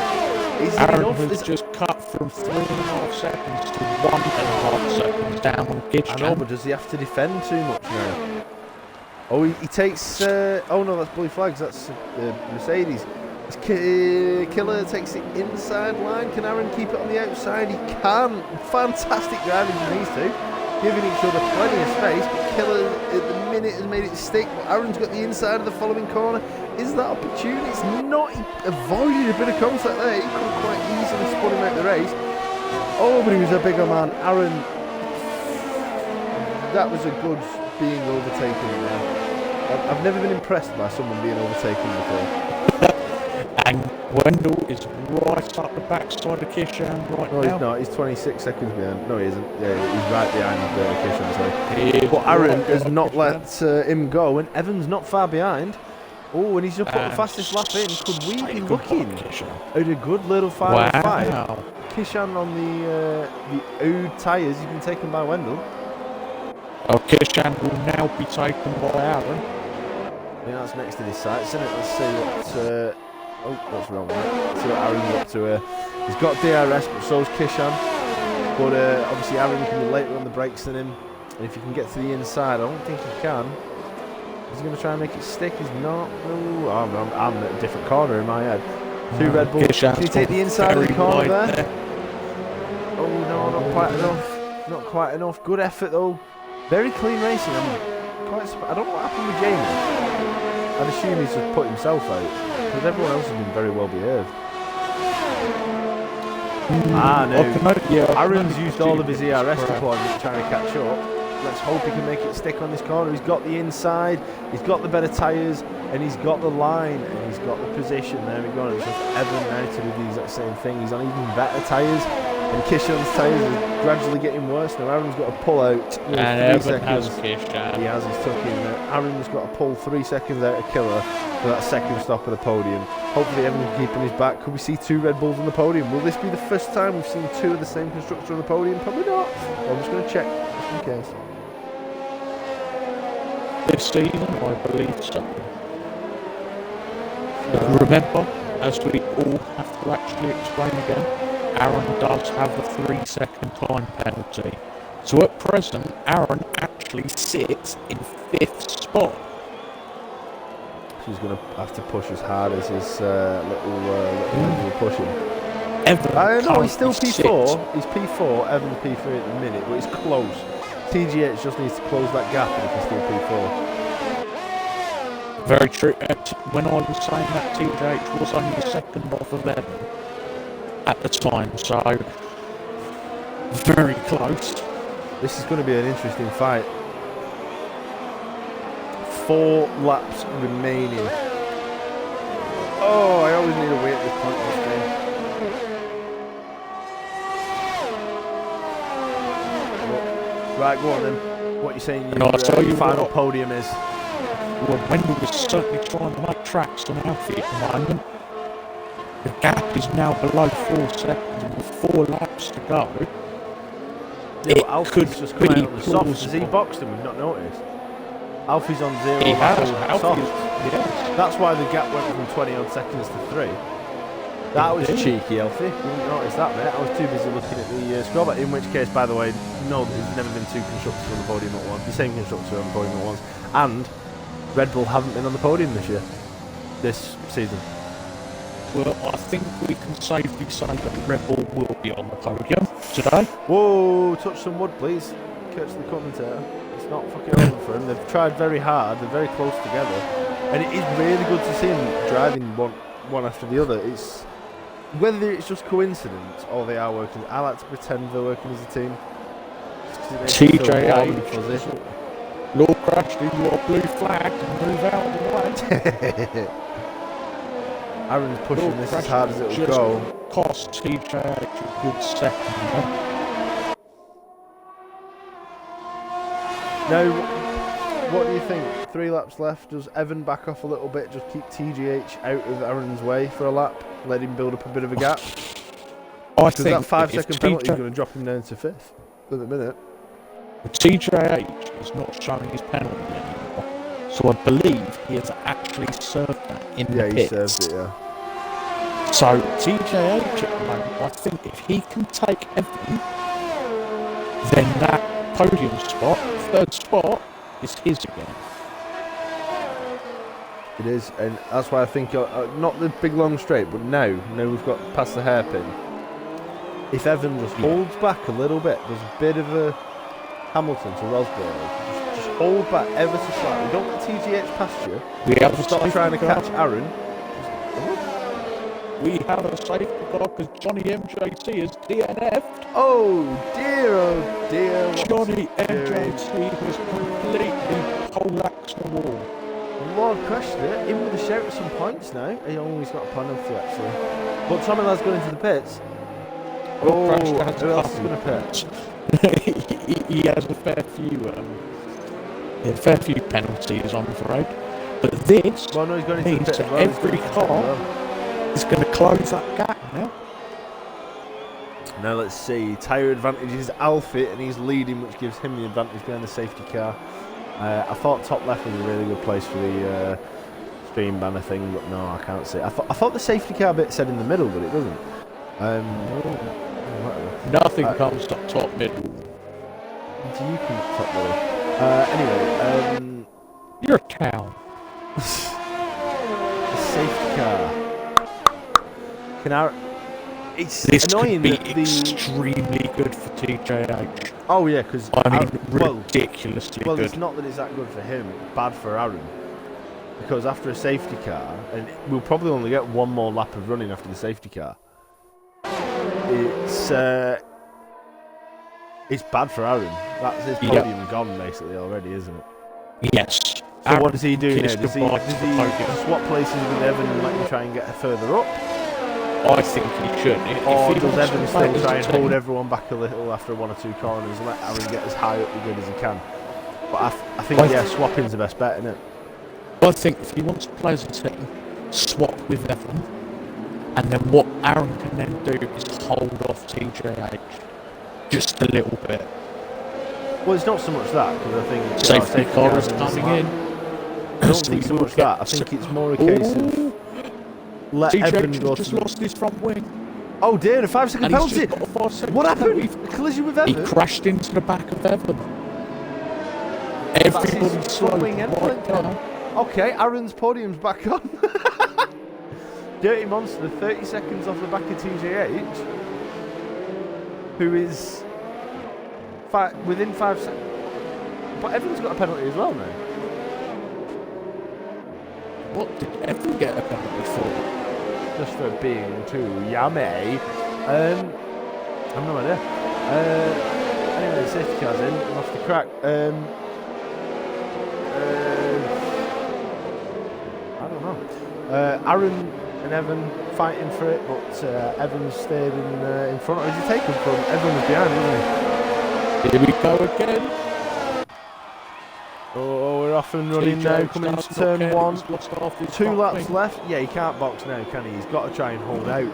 Is Aaron has just cut from 3.5 seconds to 1.5 seconds down on Kishan. I know, but does he have to defend too much now? Oh, he takes... oh no, that's Bully Flags. That's Mercedes. Killer takes it inside line. Can Aaron keep it on the outside? He can. Fantastic driving from these two, giving each other plenty of space. But Killer at the minute has made it stick. But Aaron's got the inside of the following corner. Is that opportune? It's not. He avoided a bit of contact there. He could have quite easily spun him out the race. Oh, but he was a bigger man. Aaron, that was a good being overtaken there. I've never been impressed by someone being overtaken before. And Wendell is right up the backside of Kishan right now. No, he's not. He's 26 seconds behind. No, he isn't. Yeah, he's right behind Kishan, sorry. But Aaron has not let him go, and Evan's not far behind. Oh, and he's just put the fastest lap in. Could we be looking at a good little 5-5? Kishan on the Oud tyres. He's been taken by Wendell. Oh, Kishan will now be taken by Aaron. Yeah, that's next to his sights, isn't it? Let's see what... oh, that's wrong. Let's see what Aaron's up to. He's got DRS, but so's Kishan. But obviously Aaron can be later on the brakes than him. And if he can get to the inside, I don't think he can. He's going to try and make it stick. He's not. Oh, I'm at a different corner in my head. Two Red Bulls. Can he take the inside of the corner there? Oh, no, not quite enough. Not quite enough. Good effort, though. Very clean racing. I don't know what happened with Jamie. I'd assume he's just put himself out, because everyone else has been very well behaved. No. Aaron's used all of his ERS deployment trying to catch up. Let's hope he can make it stick on this corner. He's got the inside, he's got the better tyres, and he's got the line, and he's got the position. There we go. It's just Evan now to do the exact same thing. He's on even better tyres, and Kishan's tyres are gradually getting worse. Now Aaron's got to pull out 3 seconds. He has, he's tucking. Aaron's got to pull 3 seconds out of Killer for that second stop of the podium. Hopefully Evan can keep on his back. Could we see 2 Red Bulls on the podium? Will this be the first time we've seen 2 of the same constructor on the podium? Probably not. I'm just going to check, just in case. This season, I believe so. Remember, as we all have to actually explain again, Aaron does have a 3-second time penalty. So at present, Aaron actually sits in 5th spot. who's going to have to push as hard as his little pushing. Evan no, he's still currently P4. sits- He's P4. Evan's P3 at the minute, but he's close. TGH just needs to close that gap, and he can still P4. Very true. When I was saying that, TJH was only the second off of Evan at the time, so very close. This is going to be an interesting fight. 4 laps remaining. Oh, I always need a wait at this point in the stream. Right, go on then. What are you saying your final podium is? Well, Wendell was certainly trying to make tracks on Alfie at the moment. The gap is now below 4 seconds and with 4 laps to go. Yeah, but Alfie's just come out on the softs. Has he boxed him? We've not noticed. Alfie's on 0. He has. Alfie's, yes. That's why the gap went from 20 odd seconds to 3. That was cheeky, Alfie. You didn't notice that, mate. I was too busy looking at the scoreboard. In which case, by the way, no, there's never been 2 constructors on the podium at once. The same constructor on the podium at once. And Red Bull haven't been on the podium this season. Well, I think we can safely say that Red Bull will be on the podium today. Whoa, touch some wood, please. Catch the commentator. It's not fucking over for him. They've tried very hard. They're very close together. And it is really good to see them driving one after the other. It's whether it's just coincidence or they are working. I like to pretend they're working as a team. TJH. Lord Crashly, your blue flag to move out of the way. Aaron's pushing Lord this Crashly as hard as it'll go. Cost TJH a good second. Now, what do you think? 3 laps left. Does Evan back off a little bit? Just keep TGH out of Aaron's way for a lap? Let him build up a bit of a gap? Because that 5-second penalty is going to drop him down to 5th for the minute. TJH is not showing his penalty anymore. So I believe he has actually served that in the pits. Yeah, he served it, yeah. So TJH at the moment, I think if he can take Evan, then that podium spot, 3rd spot, is his again. It is, and that's why I think, not the big long straight, but now we've got past the hairpin. If Evan just holds back a little bit, there's a bit of a Hamilton to Rosberg. Just hold back ever so slightly. Don't let TGH past you. We have a stop trying to catch Aaron. We have a safety car because Johnny MJT is DNF'd. Oh dear. Johnny MJT has completely poleaxed the wall. Lord crashed it. In with a shout at some points now. He always got a penalty actually. But Tommy Ladd's going into the pits. Who else is going to pit? he has a fair few penalties, I'm afraid. But this he's going into means the pit that well. every car is going to close that gap now. Now let's see. Tyre advantage is Alfie, and he's leading, which gives him the advantage behind the safety car. I thought top left was a really good place for the stream banner thing, but no, I can't see. I thought the safety car bit said in the middle, but it doesn't. Nothing comes to top middle. Do you come top middle? Anyway, you're a cow. The safety car. It's this annoying could be that extremely good for TJH. Oh yeah, because ridiculously good. It's not that it's that good for him. It's bad for Aaron, because after a safety car, and we'll probably only get one more lap of running after the safety car. It's bad for Aaron. That's his podium gone basically already, isn't it? Yes. So Aaron, what does he do now? Does he swap places with Evan and let him try and get further up? I think he should. Or does Evan still try and hold everyone back a little after 1 or 2 corners and let Aaron get as high up the grid as he can? But I think swapping's the best bet, isn't it? I think if he wants to play as a team, swap with Evan, and then what Aaron can then do is hold off TJH just a little bit. Well, it's not so much that, because I think safety car is coming in. I don't think so much that. I think it's more a case of let Evan go. Just lost his front wing. Oh dear, a 5-second penalty. What happened? A collision with Evan? He crashed into the back of Evan. Everybody slowed right down. Okay, Aaron's podium's back on. Dirty Monster, 30 seconds off the back of TJH, who is within 5 seconds. But Evan's got a penalty as well now. What did Evan get a penalty for? Just for being too yummy. I've no idea. Anyway, safety car's in, I'm off the crack. I don't know. Aaron and Evan fighting for it, but Evan stayed in front. Or did he take him from? Evan was behind, wasn't he? Here we go again. Oh, we're off and running now, coming into turn 1. 2 laps left. Yeah, he can't box now, can he? He's got to try and hold out.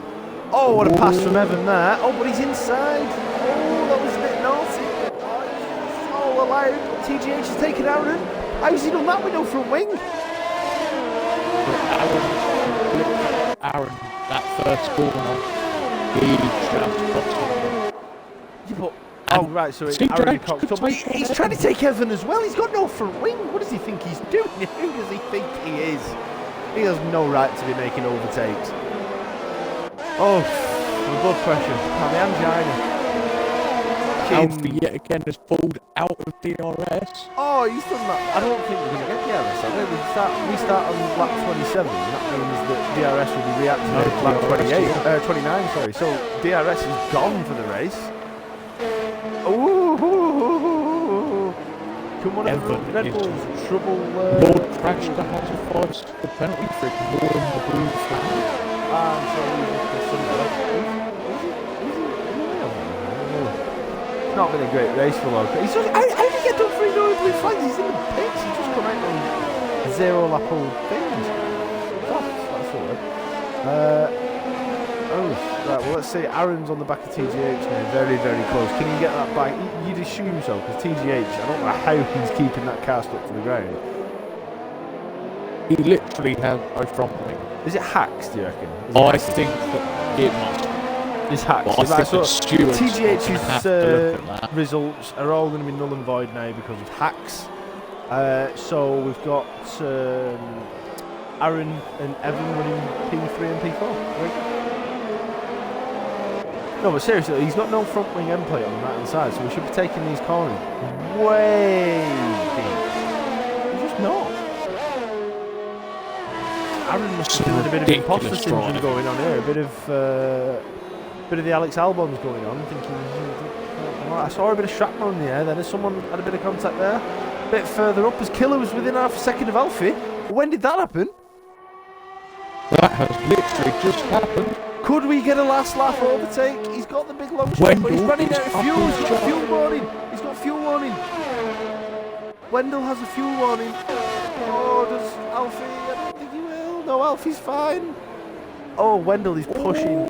Oh, what a pass from Evan there. Oh, but he's inside. Oh, that was a bit naughty. Oh, it's all allowed. TGH has taken Aaron. How's he done that with no front wing? Aaron, that first corner, he just boxed him. Yeah, but, oh, right, so Aaron cocked up. He's trying to take Evan as well. He's got no front wing. What does he think he's doing? Who does he think he is? He has no right to be making overtakes. Oh, the blood pressure. Oh, the angina. Alfie yet again has pulled out of DRS. Oh, he's done that. I don't think we're going to get DRS. I think we start on lap 27. That means that DRS will be reactivated at lap 29, sorry. So DRS is gone for the race. Ooh. Come on, Red Bull's trouble. Lord Crashter has a 5-second penalty for ignoring the blue flag. I'm sorry. It's not been a great race for Lord. He's just, how did he get done for ignoring blue flags? He's in the pits. He's just come out on 0 lap old things. That's all right. Right, well, let's see. Aaron's on the back of TGH now. Very, very close. Can he get that back? You'd assume so, because TGH, I don't know how he's keeping that car stuck to the ground. He literally has no front wing. Is it hacks, do you reckon? I think that it must. It's hacks. Well, I think TGH's results are all going to be null and void now because of hacks. So we've got Aaron and Evan running P3 and P4. No, but seriously, he's got no front wing end plate on the right hand side, so we should be taking these corners way deep. He's just not. Aaron must have a bit of imposter syndrome going on here, a bit of the Alex Albons going on, thinking, I saw a bit of shrapnel in the air then, as someone had a bit of contact there. A bit further up, as Killer was within half a second of Alfie. When did that happen? That has literally just happened. Could we get a last lap overtake? He's got the big long shot, but he's running out of fuel. He's got fuel warning. He's got fuel warning. Wendell has a fuel warning. Oh, does Alfie? I don't think he will. No, Alfie's fine. Oh, Wendell is pushing.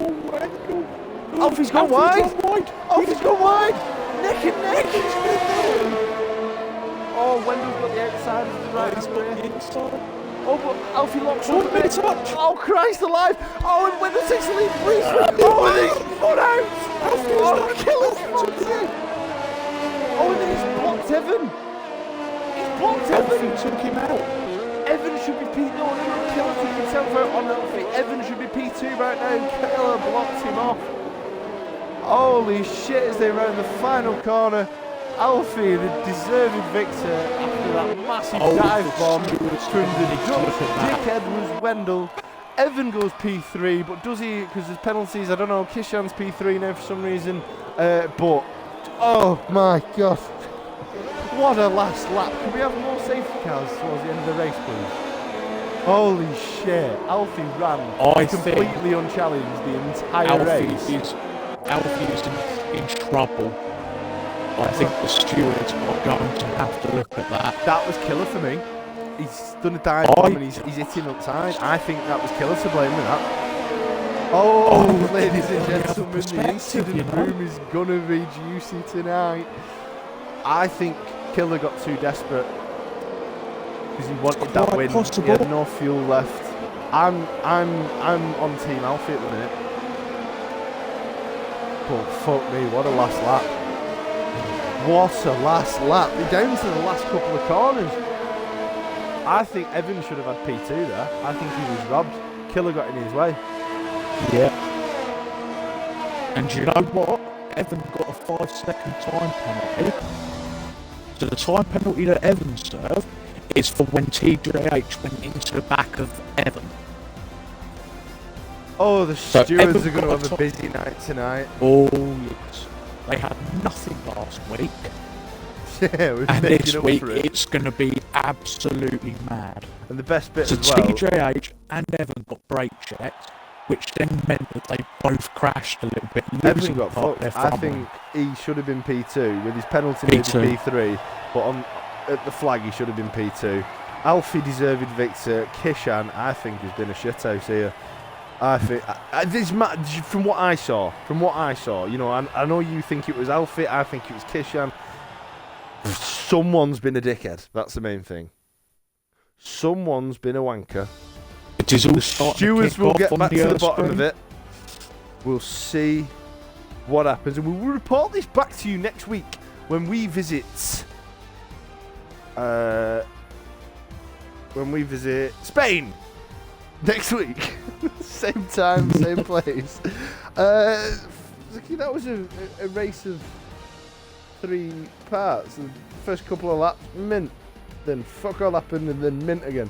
Alfie's gone wide. Alfie's gone wide. Neck and neck. Oh, Wendell's got the outside of the right hand. Oh, but Alfie locks on a bit. Oh, Christ alive. Oh, and Wendell takes the lead briefly. Oh, and then he's put out. Oh, Killer's fucked it. Oh, and then he's blocked Evan. He's blocked Evan. Alfie took him out. Evan should be P. No, Killer took himself out on Alfie. Evan should be P2 right now. Killer blocked him off. Holy shit, as they round the final corner. Alfie, the deserving victor after that massive dive bomb from the dickhead was Wendell. Evan goes P3, but does he, because there's penalties, I don't know, Kishan's P3 now for some reason, but, oh my god, what a last lap. Can we have more safety cars towards the end of the race, please? Holy shit, Alfie ran completely unchallenged the entire race. Alfie is in trouble. I think the stewards are going to have to look at that. That was Killer for me. He's done a dive bomb and he's hitting outside. I think that was Killer to blame with that. Oh, ladies and gentlemen, the incident room is gonna be juicy tonight. I think Killer got too desperate because he wanted that win. Possible. He had no fuel left. I'm on Team Alfie at the minute. But fuck me, what a last lap. What a last lap. They're down to the last couple of corners. I think Evan should have had P2 there. I think he was robbed. Killer got in his way. Yeah. And you know what? Evan got a 5-second time penalty. So the time penalty that Evan served is for when TJH went into the back of Evan. Oh, the So stewards Evan are going to got have a busy night tonight. Oh, yes. They had nothing last week. Yeah, we're And making this up week for it. it's going to be absolutely mad. And the best bit So as well. TJH and Evan got brake checks, which then meant that they both crashed a little bit. Evan got part of fucked. their I front think he should have been P2 with his penalty P2. maybe P3, but at the flag he should have been P2. Alfie deserved victor. Kishan, I think, has been a shithouse here. I think this match, from what I saw, you know, I know you think it was Alfie. I think it was Kishan. Someone's been a dickhead. That's the main thing. Someone's been a wanker. It is all The starting stewards to will kick get off back on to the the bottom screen. of it. We'll see what happens, and we will report this back to you next week when we visit. Spain next week. Same time, same place. That was a race of 3 parts. The first couple of laps, mint. Then fuck all happened, and then mint again.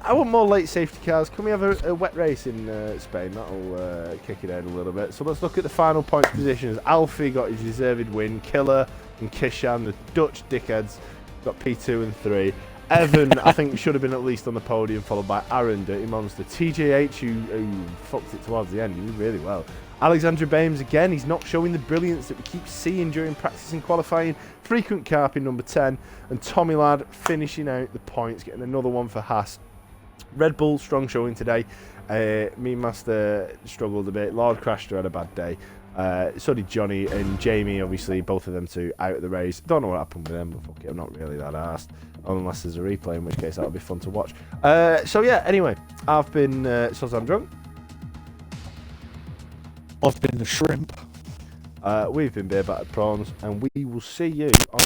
I want more late safety cars. Can we have a wet race in Spain? That'll kick it out a little bit. So let's look at the final points positions. Alfie got his deserved win. Killer and Kishan, the Dutch dickheads, got P2 and 3. Evan, I think, should have been at least on the podium, followed by Aaron, Dirty Monster. TJH, who fucked it towards the end. He did really well. Alexander Bames, again, he's not showing the brilliance that we keep seeing during practice and qualifying. Frequent carp in number 10. And Tommy Ladd finishing out the points, getting another one for Haas. Red Bull, strong showing today. Me Master struggled a bit. Lord Crashter had a bad day. So did Johnny and Jamie, obviously, both of them two out of the race. Don't know what happened with them, but fuck it, I'm not really that arsed. Unless there's a replay, in which case that'll be fun to watch. So yeah, anyway, I've been Sozan Drunk. I've been the shrimp. We've been Battered Prawns, and we will see you on